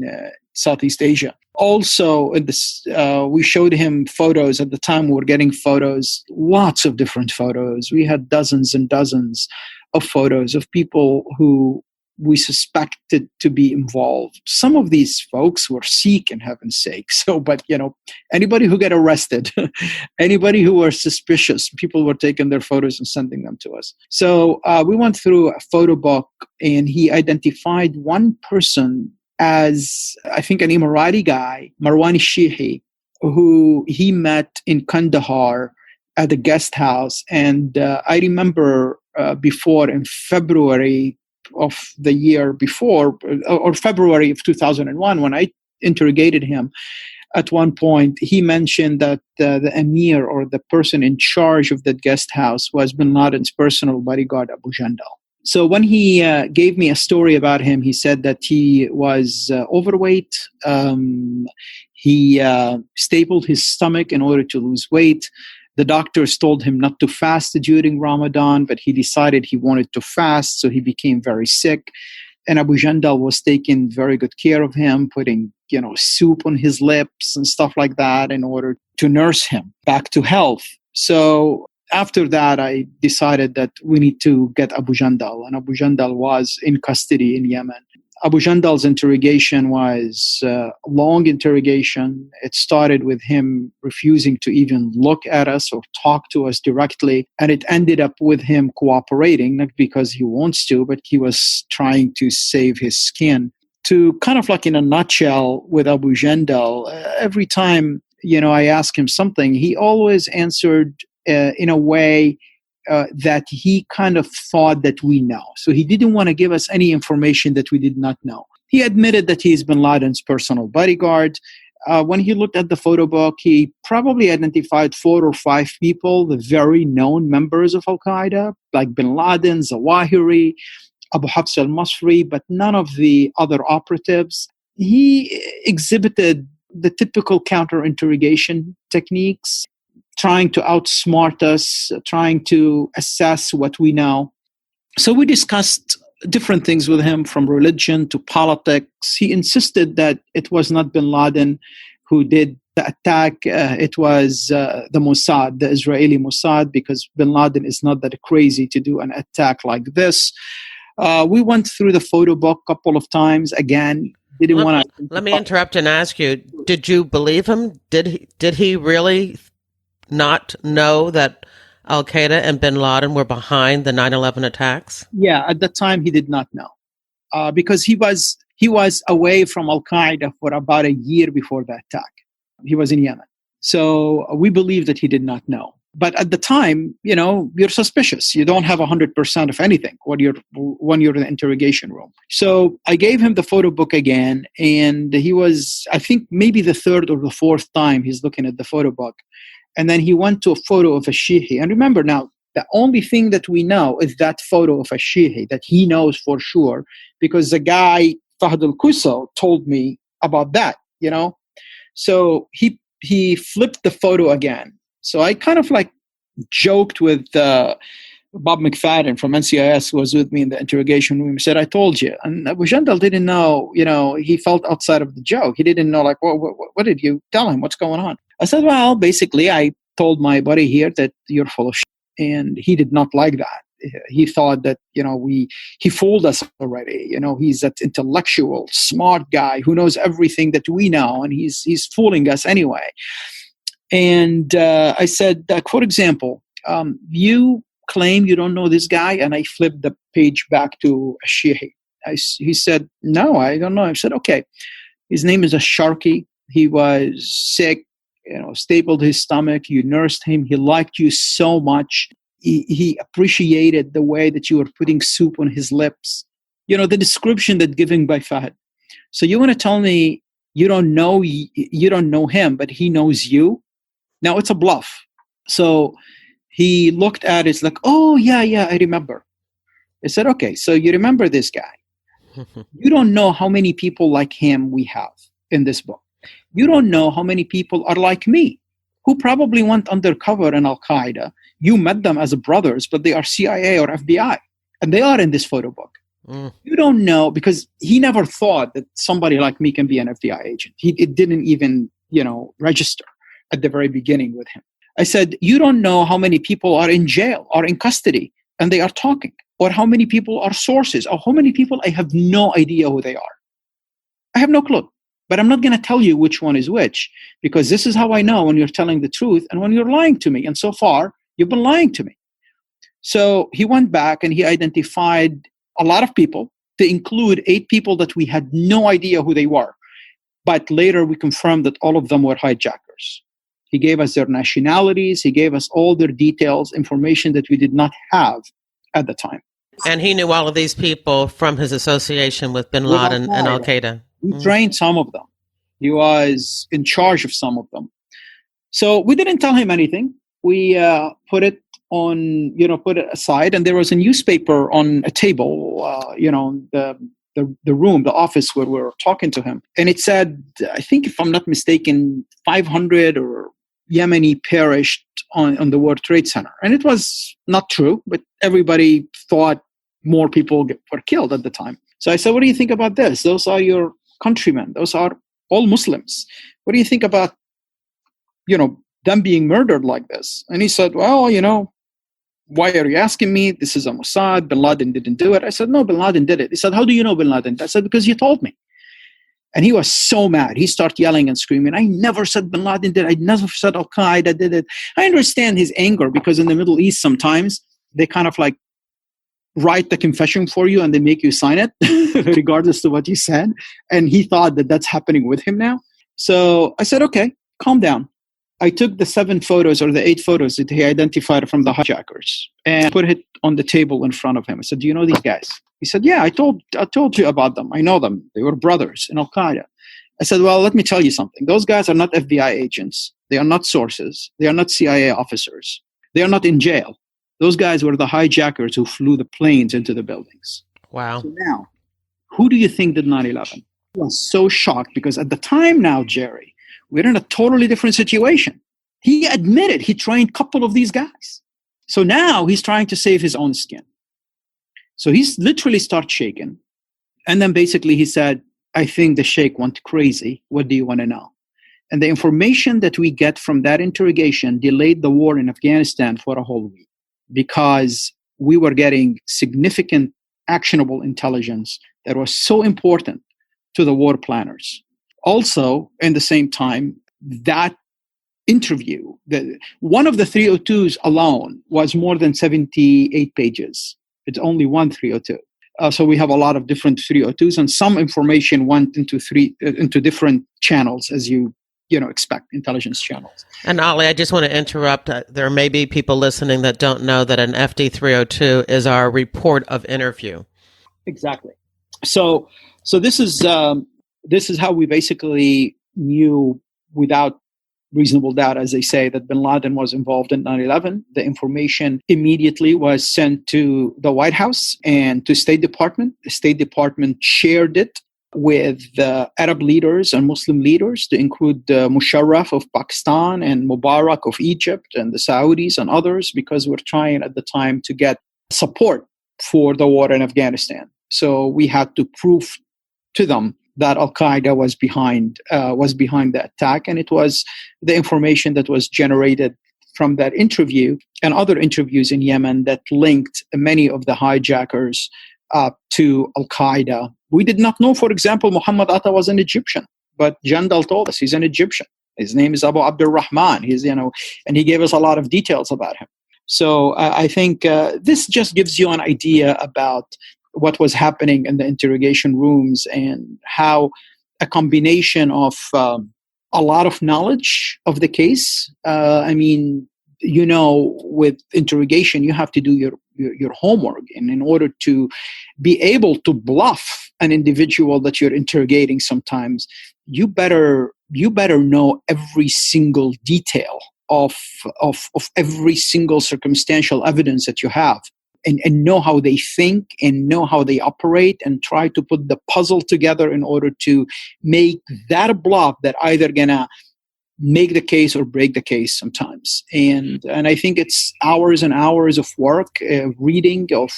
Southeast Asia. Also, in this, we showed him photos. At the time, we were getting photos, lots of different photos. We had dozens and dozens of photos of people who we suspected to be involved. Some of these folks were Sikh, in heaven's sake. So, but, anybody who got arrested, anybody who were suspicious, people were taking their photos and sending them to us. So we went through a photo book, and he identified one person as, I think, an Emirati guy, Marwan Shihi, who he met in Kandahar at the guest house. And I remember before, in February of the year before, or February of 2001, when I interrogated him, at one point he mentioned that the emir, or the person in charge of that guest house, was bin Laden's personal bodyguard, Abu Jandal. So when he gave me a story about him, he said that he was overweight. He stapled his stomach in order to lose weight. The doctors told him not to fast during Ramadan, but he decided he wanted to fast, so he became very sick. And Abu Jandal was taking very good care of him, putting, soup on his lips and stuff like that in order to nurse him back to health. So after that, I decided that we need to get Abu Jandal, and Abu Jandal was in custody in Yemen. Abu Jandal's interrogation was a long interrogation. It started with him refusing to even look at us or talk to us directly. And it ended up with him cooperating, not because he wants to, but he was trying to save his skin. To kind of like in a nutshell with Abu Jandal, every time, I asked him something, he always answered in a way that he kind of thought that we know. So he didn't want to give us any information that we did not know. He admitted that he's bin Laden's personal bodyguard. When he looked at the photo book, he probably identified 4 or 5 people, the very known members of al-Qaeda, like bin Laden, Zawahiri, Abu Hafs al-Masri, but none of the other operatives. He exhibited the typical counter-interrogation techniques, trying to outsmart us, trying to assess what we know. So we discussed different things with him, from religion to politics. He insisted that it was not bin Laden who did the attack. It was the Mossad, the Israeli Mossad, because bin Laden is not that crazy to do an attack like this. We went through the photo book a couple of times. Again, didn't want to... Let me interrupt and ask you, did you believe him? Did he really not know that al-Qaeda and bin Laden were behind the 9/11 attacks? Yeah, at the time he did not know, because he was away from al-Qaeda for about a year before the attack. He was in Yemen, so we believe that he did not know. But at the time, you're suspicious. You don't have 100% of anything when you're in the interrogation room. So I gave him the photo book again, and he was, I think, maybe the 3rd or the 4th time he's looking at the photo book. And then he went to a photo of a Shi'i. And remember now, the only thing that we know is that photo of a Shi'i that he knows for sure, because the guy, Fahd al-Kuso, told me about that, So he flipped the photo again. So I kind of like joked with Bob McFadden from NCIS, who was with me in the interrogation room. He said, I told you. And Abu Jandal didn't know, he felt outside of the joke. He didn't know, like, what did you tell him? What's going on? I said, well, basically, I told my buddy here that you're full of shit. And he did not like that. He thought that, he fooled us already. He's that intellectual, smart guy who knows everything that we know, and he's fooling us anyway. And I said, for example, you claim you don't know this guy, and I flipped the page back to a Shi'i. He said, no, I don't know. I said, okay, his name is a Sharky. He was sick, stapled his stomach. You nursed him. He liked you so much. He appreciated the way that you were putting soup on his lips. The description that given by Fahd. So you want to tell me you don't know him, but he knows you? Now it's a bluff. So he looked at it, like, oh, yeah, I remember. I said, okay, so you remember this guy. You don't know how many people like him we have in this book. You don't know how many people are like me, who probably went undercover in al-Qaeda. You met them as brothers, but they are CIA or FBI, and they are in this photo book. You don't know, because he never thought that somebody like me can be an FBI agent. It didn't even, register at the very beginning with him. I said, you don't know how many people are in jail or in custody and they are talking, or how many people are sources, or how many people I have no idea who they are. I have no clue. But I'm not going to tell you which one is which, because this is how I know when you're telling the truth and when you're lying to me. And so far, you've been lying to me. So he went back and he identified a lot of people, to include 8 people that we had no idea who they were. But later we confirmed that all of them were hijackers. He gave us their nationalities. He gave us all their details, information that we did not have at the time. And he knew all of these people from his association with bin Laden and al-Qaeda. He trained some of them. He was in charge of some of them. So we didn't tell him anything. We put it aside, and there was a newspaper on a table, the room, the office where we were talking to him. And it said, I think if I'm not mistaken, 500 or Yemeni perished on the World Trade Center. And it was not true, but everybody thought more people were killed at the time. So I said, what do you think about this? Those are your countrymen. Those are all Muslims. What do you think about, them being murdered like this? And he said, well, why are you asking me? This is a Mossad. Bin Laden didn't do it. I said, no, Bin Laden did it. He said, how do you know Bin Laden? I said, because you told me. And he was so mad. He started yelling and screaming, I never said Bin Laden did it. I never said al-Qaeda did it. I understand his anger, because in the Middle East, sometimes they kind of like write the confession for you and they make you sign it, regardless of what you said. And he thought that that's happening with him now. So I said, okay, calm down. I took the 7 photos or the 8 photos that he identified from the hijackers and put it on the table in front of him. I said, do you know these guys? He said, yeah, I told you about them. I know them. They were brothers in al-Qaeda. I said, well, let me tell you something. Those guys are not FBI agents. They are not sources. They are not CIA officers. They are not in jail. Those guys were the hijackers who flew the planes into the buildings. Wow. So now, who do you think did 9/11? I was so shocked, because at the time now, Jerry, we're in a totally different situation. He admitted he trained a couple of these guys. So now he's trying to save his own skin. So he's literally started shaking. And then basically he said, I think the sheikh went crazy. What do you want to know? And the information that we get from that interrogation delayed the war in Afghanistan for a whole week, because we were getting significant actionable intelligence that was so important to the war planners. Also, in the same time, that interview, one of the 302s alone was more than 78 pages. It's only one 302. So we have a lot of different 302s, and some information went into different channels, as you expect, intelligence channels. And Ali, I just want to interrupt. There may be people listening that don't know that an FD 302 is our report of interview. Exactly. So this is how we basically knew without reasonable doubt, as they say, that bin Laden was involved in 9/11. The information immediately was sent to the White House and to State Department. The State Department shared it with the Arab leaders and Muslim leaders, to include Musharraf of Pakistan and Mubarak of Egypt and the Saudis and others, because we're trying at the time to get support for the war in Afghanistan. So we had to prove to them that al-Qaeda was behind the attack, and it was the information that was generated from that interview and other interviews in Yemen that linked many of the hijackers to al-Qaeda. We did not know, for example, Muhammad Atta was an Egyptian, but Jandal told us he's an Egyptian. His name is Abu Abdurrahman. And he gave us a lot of details about him. So I think this just gives you an idea about what was happening in the interrogation rooms, and how a combination of a lot of knowledge of the case. With interrogation, you have to do your homework. And in order to be able to bluff an individual that you're interrogating, sometimes you better know every single detail of every single circumstantial evidence that you have. And know how they think and know how they operate, and try to put the puzzle together in order to make that bluff that either gonna make the case or break the case sometimes. And I think it's hours and hours of work, reading, of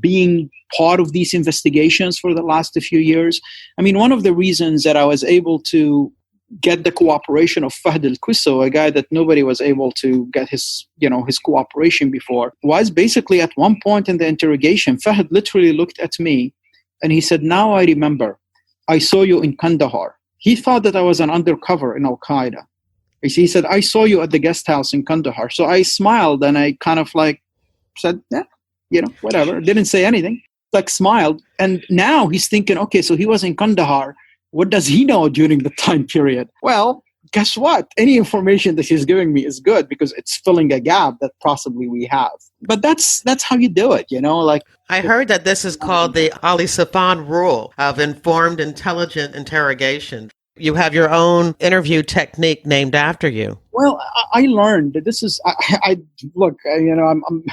being part of these investigations for the last few years. I mean, one of the reasons that I was able to get the cooperation of Fahd al-Qusso, a guy that nobody was able to get his cooperation before, was basically at one point in the interrogation, Fahd literally looked at me and he said, "Now I remember, I saw you in Kandahar." He thought that I was an undercover in al-Qaeda. He said, "I saw you at the guest house in Kandahar." So I smiled and I kind of like said, "Yeah, whatever." Didn't say anything, like smiled. And now he's thinking, okay, so he was in Kandahar. What does he know during the time period? Well, guess what? Any information that he's giving me is good because it's filling a gap that possibly we have. But that's how you do it, like. I heard that this is called the Ali Soufan rule of informed, intelligent interrogation. You have your own interview technique named after you. Well, I learned that this is,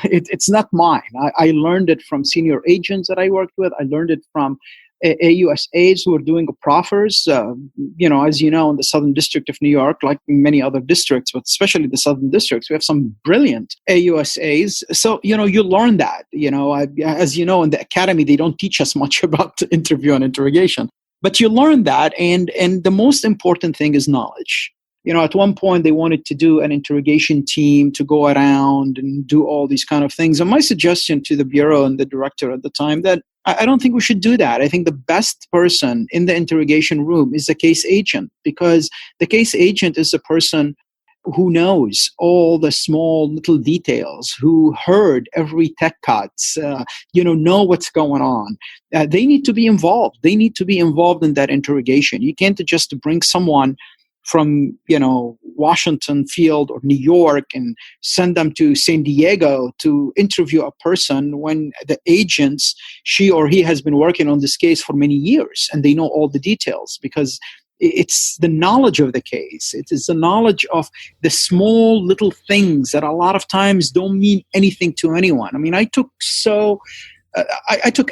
it's not mine. I learned it from senior agents that I worked with. I learned it from AUSAs who are doing proffers, as you know, in the Southern District of New York, like in many other districts, but especially the Southern Districts, we have some brilliant AUSAs. So, you learn that, as you know, in the academy, they don't teach us much about interview and interrogation, but you learn that. And the most important thing is knowledge. At one point they wanted to do an interrogation team to go around and do all these kind of things. And my suggestion to the Bureau and the director at the time that I don't think we should do that. I think the best person in the interrogation room is the case agent, because the case agent is the person who knows all the small little details, who heard every tech cuts, know what's going on. They need to be involved. They need to be involved in that interrogation. You can't just bring someone from, Washington Field or New York and send them to San Diego to interview a person when the agents, she or he has been working on this case for many years and they know all the details, because it's the knowledge of the case. It is the knowledge of the small little things that a lot of times don't mean anything to anyone. I mean, I took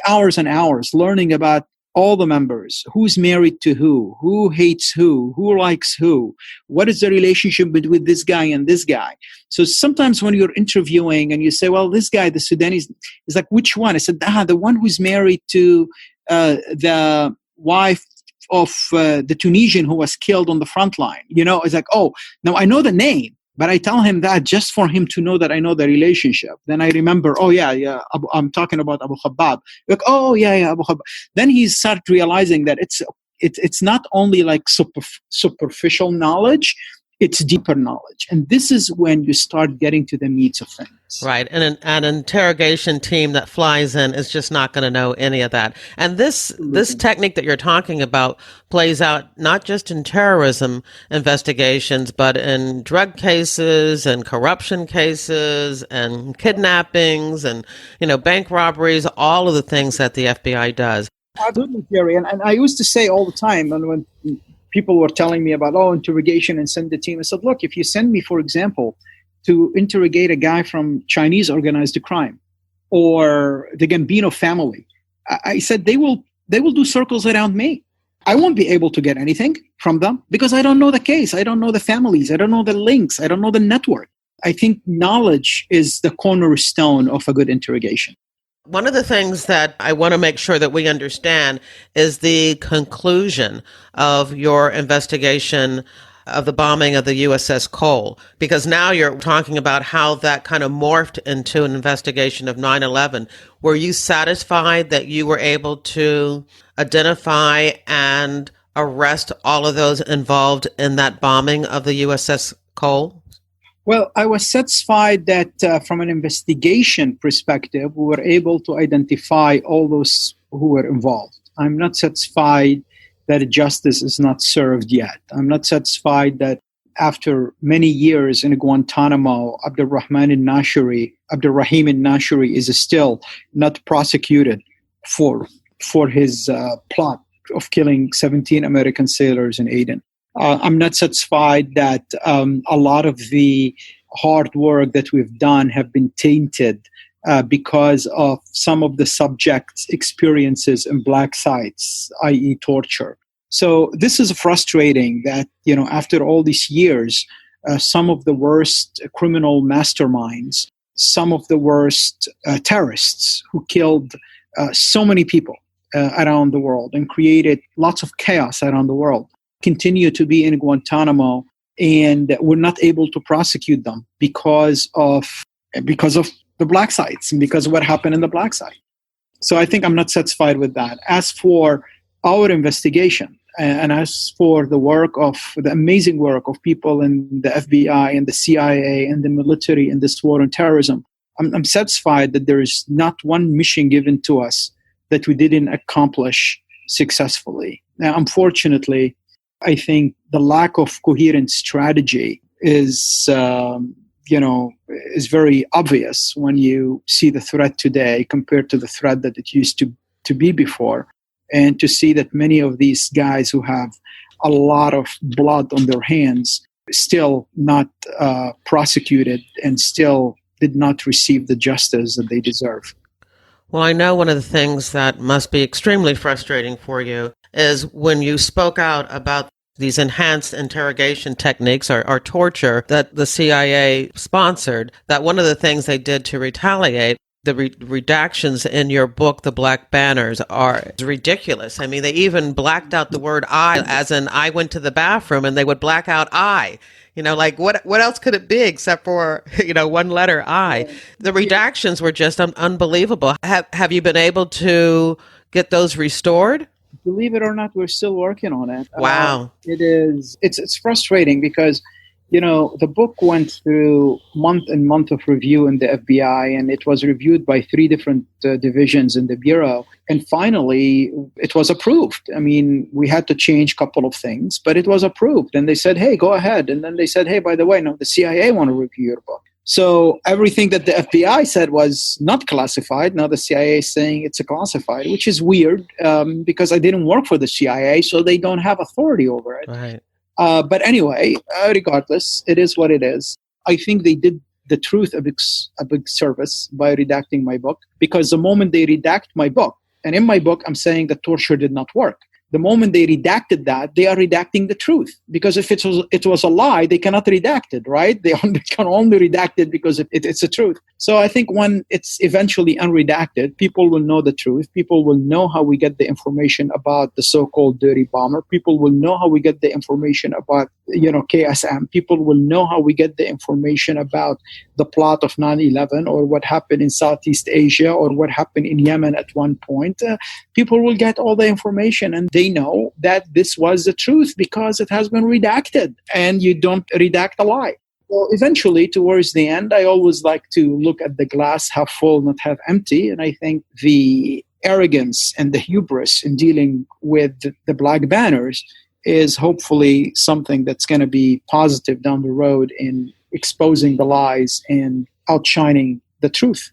hours and hours learning about all the members, who's married to who hates who likes who, what is the relationship between this guy and this guy. So sometimes when you're interviewing and you say, well, this guy, the Sudanese, is like, which one? I said, the one who's married to the wife of the Tunisian who was killed on the front line. It's like, oh, now I know the name, but I tell him that just for him to know that I know the relationship. Then I remember, I'm talking about Abu Khabbab. Like, oh, yeah, Abu Khabbab. Then he started realizing that it's not only like superficial knowledge, it's deeper knowledge. And this is when you start getting to the meats of things. Right. And an interrogation team that flies in is just not going to know any of that. And this technique that you're talking about plays out not just in terrorism investigations, but in drug cases and corruption cases and kidnappings and, bank robberies, all of the things that the FBI does. Absolutely, Jerry. And I used to say all the time, and when people were telling me about, interrogation and send the team, I said, look, if you send me, for example, to interrogate a guy from Chinese organized crime or the Gambino family, I said they will do circles around me. I won't be able to get anything from them because I don't know the case. I don't know the families. I don't know the links. I don't know the network. I think knowledge is the cornerstone of a good interrogation. One of the things that I want to make sure that we understand is the conclusion of your investigation of the bombing of the USS Cole, because now you're talking about how that kind of morphed into an investigation of 9/11. Were you satisfied that you were able to identify and arrest all of those involved in that bombing of the USS Cole? Well, I was satisfied that from an investigation perspective, we were able to identify all those who were involved. I'm not satisfied that justice is not served yet. I'm not satisfied that after many years in Guantanamo, Abdurrahim al-Nashiri is still not prosecuted for his plot of killing 17 American sailors in Aden. I'm not satisfied that a lot of the hard work that we've done have been tainted because of some of the subjects' experiences in black sites, i.e. torture. So this is frustrating that, after all these years, some of the worst criminal masterminds, some of the worst terrorists who killed so many people around the world and created lots of chaos around the world, continue to be in Guantanamo, and we're not able to prosecute them because of the black sites and because of what happened in the black site. So I think I'm not satisfied with that. As for our investigation and as for the amazing work of people in the FBI and the CIA and the military in this war on terrorism, I'm satisfied that there is not one mission given to us that we didn't accomplish successfully. Now, unfortunately, I think the lack of coherent strategy is very obvious when you see the threat today compared to the threat that it used to be before. And to see that many of these guys who have a lot of blood on their hands still not prosecuted and still did not receive the justice that they deserve. Well, I know one of the things that must be extremely frustrating for you is when you spoke out about these enhanced interrogation techniques or torture that the CIA sponsored, that one of the things they did to retaliate, the redactions in your book, The Black Banners, are ridiculous. I mean, they even blacked out the word I, as in I went to the bathroom, and they would black out I. What else could it be except for, one letter I? The redactions were just unbelievable. Have you been able to get those restored? Believe it or not, we're still working on it. Wow. It's frustrating because, the book went through month and month of review in the FBI, and it was reviewed by 3 different divisions in the Bureau. And finally, it was approved. I mean, we had to change a couple of things, but it was approved. And they said, hey, go ahead. And then they said, hey, by the way, no, the CIA want to review your book. So everything that the FBI said was not classified. Now the CIA is saying it's a classified, which is weird because I didn't work for the CIA, so they don't have authority over it. Right. But anyway, regardless, it is what it is. I think they did the truth a big service by redacting my book, because the moment they redact my book, and in my book, I'm saying that torture did not work. The moment they redacted that, they are redacting the truth. Because if it was a lie, they cannot redact it, right? They can only redact it because it's the truth. So I think when it's eventually unredacted, people will know the truth. People will know how we get the information about the so-called dirty bomber. People will know how we get the information about, KSM. People will know how we get the information about the plot of 9/11 or what happened in Southeast Asia or what happened in Yemen at one point. People will get all the information, and they know that this was the truth because it has been redacted, and you don't redact a lie. Well, eventually, towards the end, I always like to look at the glass half full, not half empty. And I think the arrogance and the hubris in dealing with the black banners is hopefully something that's going to be positive down the road in exposing the lies and outshining the truth.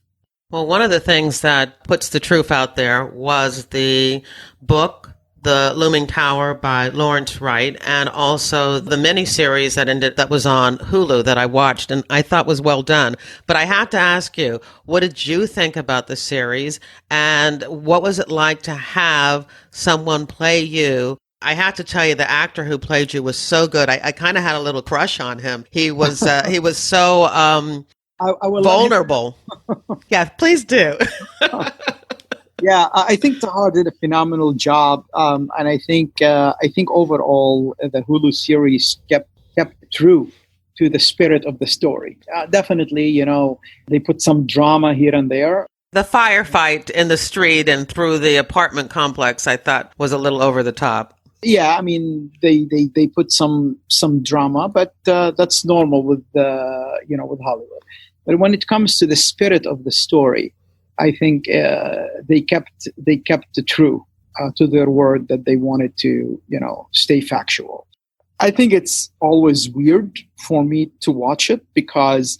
Well, one of the things that puts the truth out there was the book, The Looming Tower by Lawrence Wright, and also the miniseries that was on Hulu that I watched and I thought was well done. But I have to ask you, what did you think about the series, and what was it like to have someone play you? I have to tell you, the actor who played you was so good. I kind of had a little crush on him. He was so I will vulnerable. Yeah, please do. Yeah, I think Tahar did a phenomenal job, and I think overall the Hulu series kept true to the spirit of the story. Definitely, they put some drama here and there. The firefight in the street and through the apartment complex, I thought, was a little over the top. Yeah, I mean they put some drama, but that's normal with with Hollywood. But when it comes to the spirit of the story, I think they kept true to their word that they wanted to stay factual. I think it's always weird for me to watch it because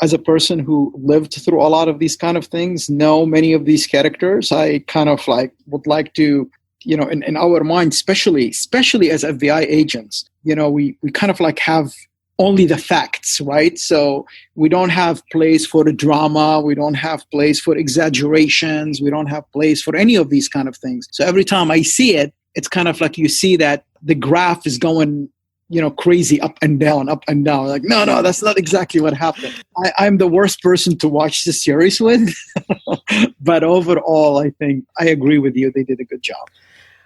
as a person who lived through a lot of these kind of things, know many of these characters, I kind of would like to, in our mind, especially as FBI agents, we kind of have only the facts, right? So we don't have place for the drama. We don't have place for exaggerations. We don't have place for any of these kind of things. So every time I see it, it's kind of like you see that the graph is going, crazy up and down. Like, no, that's not exactly what happened. I'm the worst person to watch the series with. But overall, I think I agree with you. They did a good job.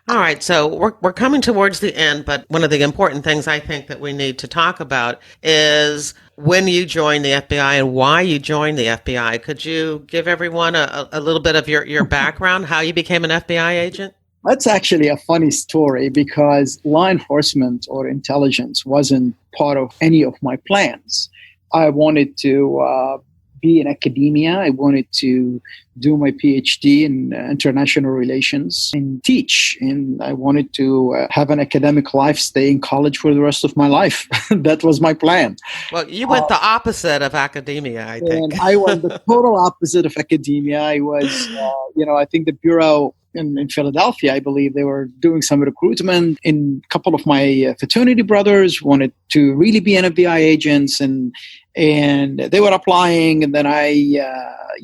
All right, so we're coming towards the end, but one of the important things I think that we need to talk about is when you joined the FBI and why you joined the FBI. Could you give everyone a little bit of your background, how you became an FBI agent? That's actually a funny story because law enforcement or intelligence wasn't part of any of my plans. I wanted to be in academia. I wanted to do my PhD in international relations and teach. And I wanted to have an academic life, stay in college for the rest of my life. That was my plan. Well, you went the opposite of academia, I think. And I went the total opposite of academia. I was, I think the Bureau in Philadelphia, I believe they were doing some recruitment, and a couple of my fraternity brothers wanted to really be FBI agents, and they were applying, and then I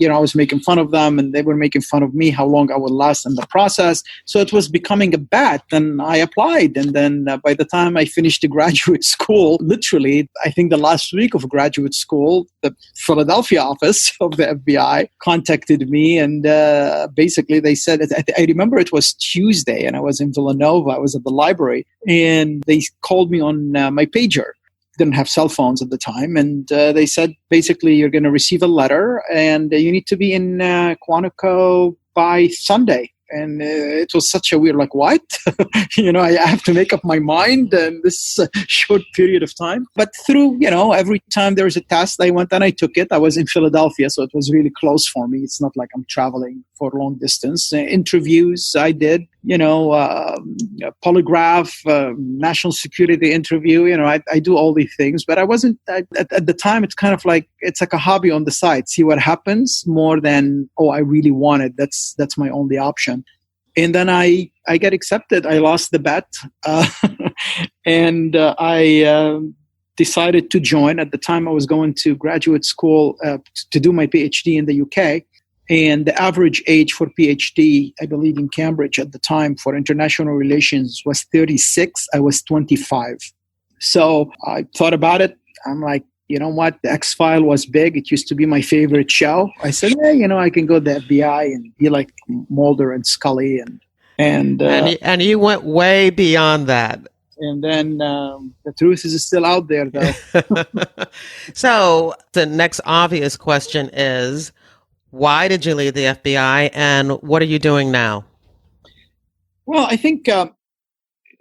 was making fun of them, and they were making fun of me, how long I would last in the process. So it was becoming a bet, and I applied. And then by the time I finished the graduate school, literally, I think the last week of graduate school, the Philadelphia office of the FBI contacted me, and basically they said, I remember it was Tuesday, and I was in Villanova. I was at the library, and they called me on my pager. Didn't have cell phones at the time, and they said basically you're going to receive a letter and you need to be in Quantico by Sunday. And it was such a weird, like, what? I have to make up my mind in this short period of time. But through, every time there was a test, I went and I took it. I was in Philadelphia, so it was really close for me. It's not like I'm traveling for long distance. Interviews I did, polygraph, national security interview. I do all these things, but I wasn't, at the time, it's kind of like, it's like a hobby on the side. See what happens more than, I really want it. That's my only option. And then I get accepted. I lost the bet. And I decided to join. At the time, I was going to graduate school to do my PhD in the UK. And the average age for PhD, I believe in Cambridge at the time for international relations was 36. I was 25. So I thought about it. I'm like, you know what? The X-File was big. It used to be my favorite show. I said, I can go to the FBI and be like Mulder and Scully. And you went way beyond that. And then the truth is still out there, though. So the next obvious question is, why did you leave the FBI, and what are you doing now? Well, I think the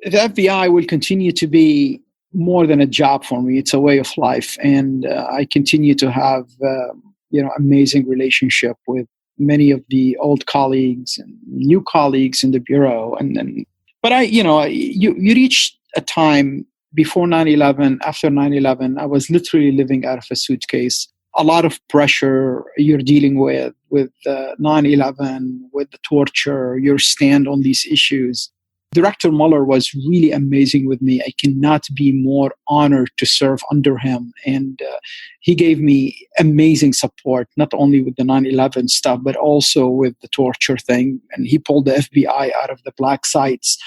FBI will continue to be more than a job for me. It's a way of life, and I continue to have amazing relationship with many of the old colleagues and new colleagues in the bureau. But you reach a time before 9/11, after 9/11, I was literally living out of a suitcase. A lot of pressure you're dealing with 9/11, with the torture, your stand on these issues. Director Mueller was really amazing with me. I cannot be more honored to serve under him. And he gave me amazing support, not only with the 9/11 stuff, but also with the torture thing. And he pulled the FBI out of the black sites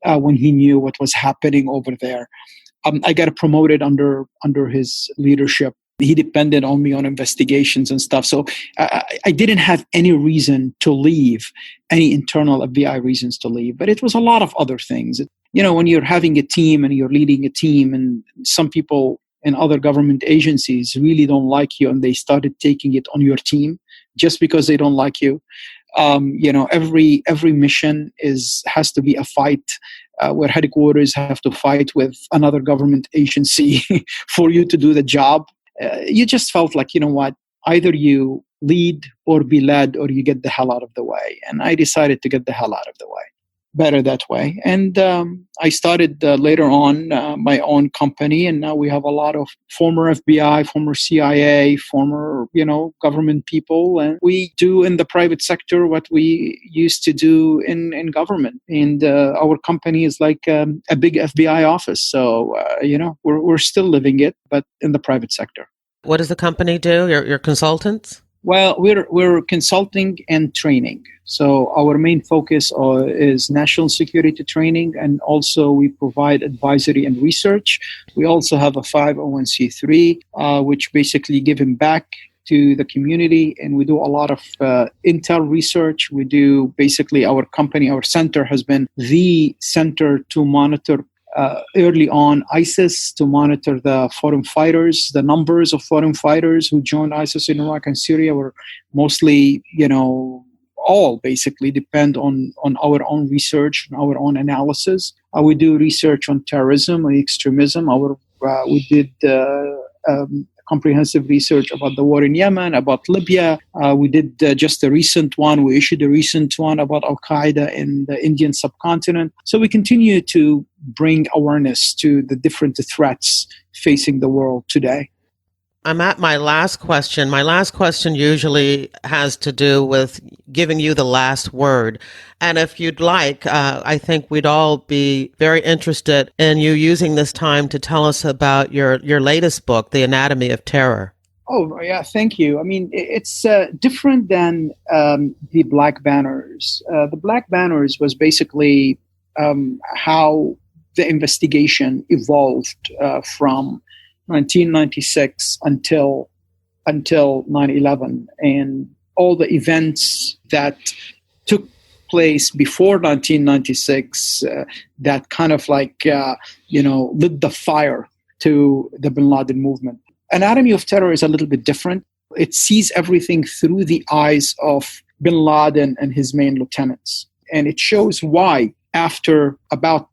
when he knew what was happening over there. I got promoted under his leadership. He depended on me on investigations and stuff. So I didn't have any reason to leave, any internal FBI reasons to leave. But it was a lot of other things. When you're having a team and you're leading a team, and some people in other government agencies really don't like you, and they started taking it on your team just because they don't like you. Every mission has to be a fight where headquarters have to fight with another government agency for you to do the job. You just felt like, either you lead or be led, or you get the hell out of the way. And I decided to get the hell out of the way. Better that way. And I started later on my own company, and now we have a lot of former FBI, former CIA, former, government people. And we do in the private sector what we used to do in government. And our company is like a big FBI office. So, we're still living it, but in the private sector. What does the company do? Your consultants? Well, we're consulting and training. So our main focus is national security training, and also we provide advisory and research. We also have a 501c3, which basically giving back to the community, and we do a lot of intel research. We do basically our company, our center has been the center to monitor early on ISIS, to monitor the foreign fighters. The numbers of foreign fighters who joined ISIS in Iraq and Syria were mostly, all basically depend on our own research and our own analysis. We do research on terrorism and extremism. We did comprehensive research about the war in Yemen, about Libya. We did just a recent one. We issued a recent one about al-Qaeda in the Indian subcontinent. So we continue to bring awareness to the different threats facing the world today. I'm at my last question. My last question usually has to do with giving you the last word. And if you'd like, I think we'd all be very interested in you using this time to tell us about your latest book, The Anatomy of Terror. Oh, yeah, thank you. I mean, it's different than the Black Banners. The Black Banners was basically how the investigation evolved from 1996 until 9/11, and all the events that took place before 1996 that kind of lit the fire to the Bin Laden movement. Anatomy of Terror is a little bit different. It sees everything through the eyes of Bin Laden and his main lieutenants, and it shows why after about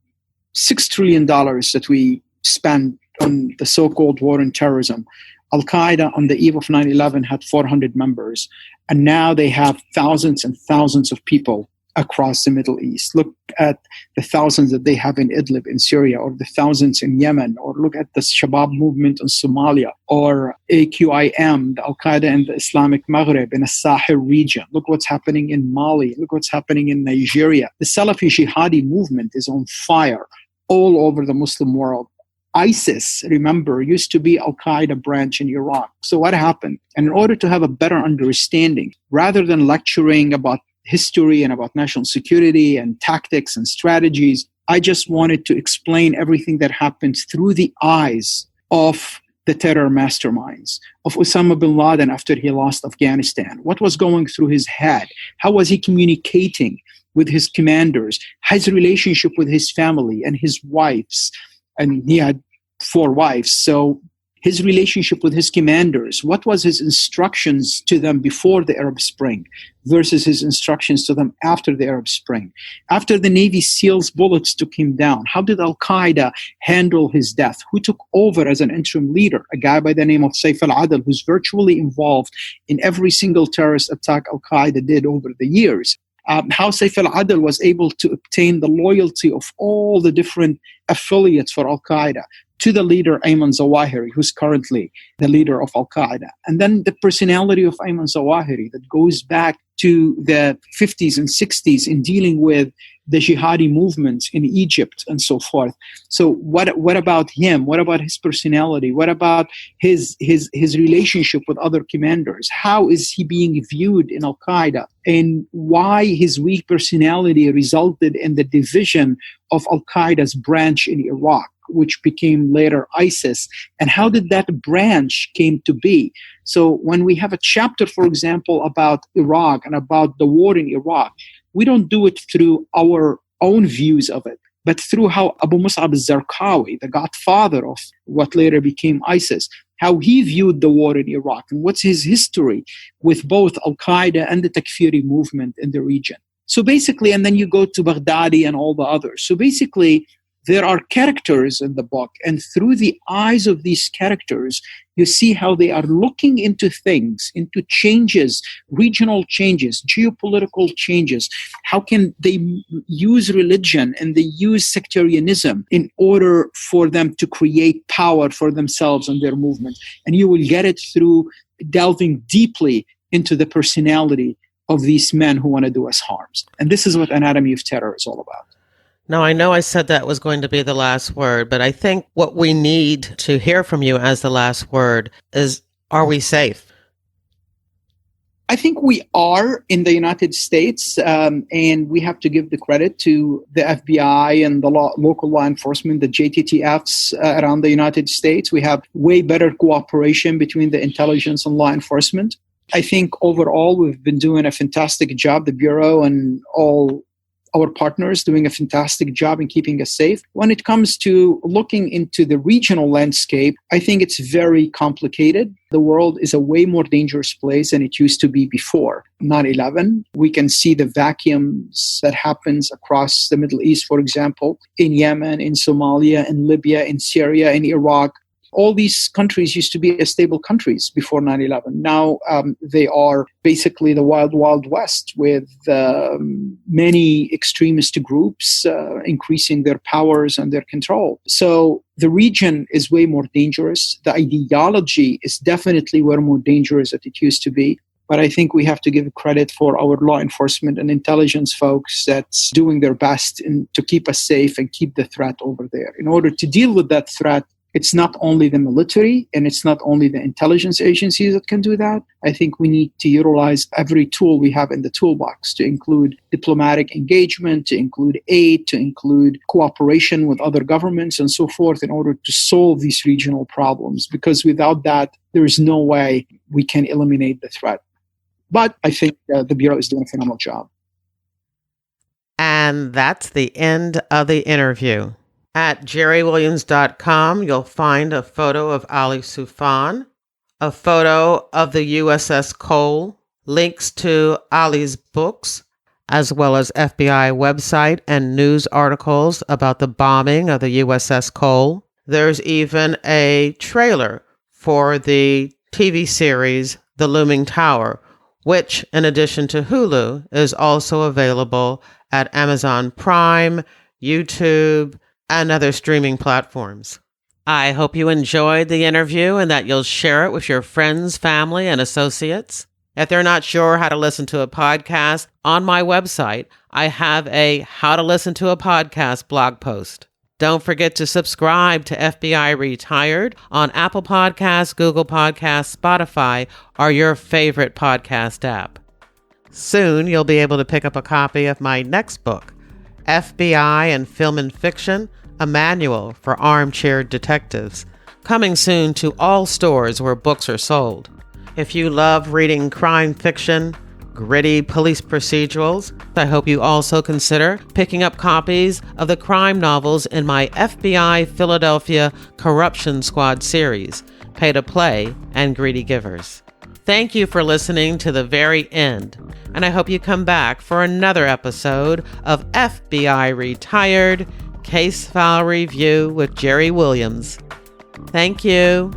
$6 trillion that we spent on the so-called war on terrorism, al-Qaeda on the eve of 9/11 had 400 members, and now they have thousands and thousands of people across the Middle East. Look at the thousands that they have in Idlib in Syria, or the thousands in Yemen, or look at the Shabab movement in Somalia, or AQIM, the al-Qaeda in the Islamic Maghreb, in the Sahel region. Look what's happening in Mali. Look what's happening in Nigeria. The Salafi jihadi movement is on fire all over the Muslim world. ISIS, remember, used to be al-Qaeda branch in Iraq. So what happened? And in order to have a better understanding, rather than lecturing about history and about national security and tactics and strategies, I just wanted to explain everything that happened through the eyes of the terror masterminds, of Osama bin Laden after he lost Afghanistan. What was going through his head? How was he communicating with his commanders? His relationship with his family and his wives. And he had 4 wives. So his relationship with his commanders, what was his instructions to them before the Arab Spring versus his instructions to them after the Arab Spring? After the Navy SEALs bullets took him down, how did al-Qaeda handle his death? Who took over as an interim leader? A guy by the name of Saif al-Adl, who's virtually involved in every single terrorist attack al-Qaeda did over the years. How Saif al-Adl was able to obtain the loyalty of all the different affiliates for al-Qaeda to the leader Ayman Zawahiri, who's currently the leader of al-Qaeda. And then the personality of Ayman Zawahiri that goes back to the 50s and 60s in dealing with the jihadi movements in Egypt and so forth. So what about him? What about his personality? What about his relationship with other commanders? How is he being viewed in al-Qaeda? And why his weak personality resulted in the division of al-Qaeda's branch in Iraq, which became later ISIS, and how did that branch came to be? So when we have a chapter, for example, about Iraq and about the war in Iraq, we don't do it through our own views of it, but through how Abu Mus'ab al-Zarqawi, the godfather of what later became ISIS, how he viewed the war in Iraq and what's his history with both al-Qaeda and the Takfiri movement in the region. So basically, and then you go to Baghdadi and all the others. So basically, there are characters in the book, and through the eyes of these characters, you see how they are looking into things, into changes, regional changes, geopolitical changes. How can they use religion and they use sectarianism in order for them to create power for themselves and their movement? And you will get it through delving deeply into the personality of these men who want to do us harms. And this is what Anatomy of Terror is all about. Now, I know I said that was going to be the last word, but I think what we need to hear from you as the last word is, are we safe? I think we are in the United States, and we have to give the credit to the FBI and the local law enforcement, the JTTFs around the United States. We have way better cooperation between the intelligence and law enforcement. I think overall we've been doing a fantastic job, the Bureau and all our partners doing a fantastic job in keeping us safe. When it comes to looking into the regional landscape, I think it's very complicated. The world is a way more dangerous place than it used to be before 9/11. We can see the vacuums that happens across the Middle East, for example, in Yemen, in Somalia, in Libya, in Syria, in Iraq. All these countries used to be stable countries before 9/11. Now they are basically the wild, wild west with many extremist groups increasing their powers and their control. So the region is way more dangerous. The ideology is definitely way more dangerous than it used to be. But I think we have to give credit for our law enforcement and intelligence folks that's doing their best to keep us safe and keep the threat over there. In order to deal with that threat, it's not only the military and it's not only the intelligence agencies that can do that. I think we need to utilize every tool we have in the toolbox to include diplomatic engagement, to include aid, to include cooperation with other governments and so forth in order to solve these regional problems. Because without that, there is no way we can eliminate the threat. But I think the Bureau is doing a phenomenal job. And that's the end of the interview. At jerrywilliams.com, you'll find a photo of Ali Soufan, a photo of the USS Cole, links to Ali's books, as well as FBI website and news articles about the bombing of the USS Cole. There's even a trailer for the TV series, The Looming Tower, which, in addition to Hulu, is also available at Amazon Prime, YouTube, and other streaming platforms. I hope you enjoyed the interview and that you'll share it with your friends, family, and associates. If they're not sure how to listen to a podcast, on my website, I have a How to Listen to a Podcast blog post. Don't forget to subscribe to FBI Retired on Apple Podcasts, Google Podcasts, Spotify, or your favorite podcast app. Soon, you'll be able to pick up a copy of my next book, FBI and Film and Fiction, a manual for armchair detectives, coming soon to all stores where books are sold. If you love reading crime fiction, gritty police procedurals, I hope you also consider picking up copies of the crime novels in my FBI Philadelphia Corruption Squad series, Pay to Play and Greedy Givers. Thank you for listening to the very end, and I hope you come back for another episode of FBI Retired Case File Review with Jerry Williams. Thank you.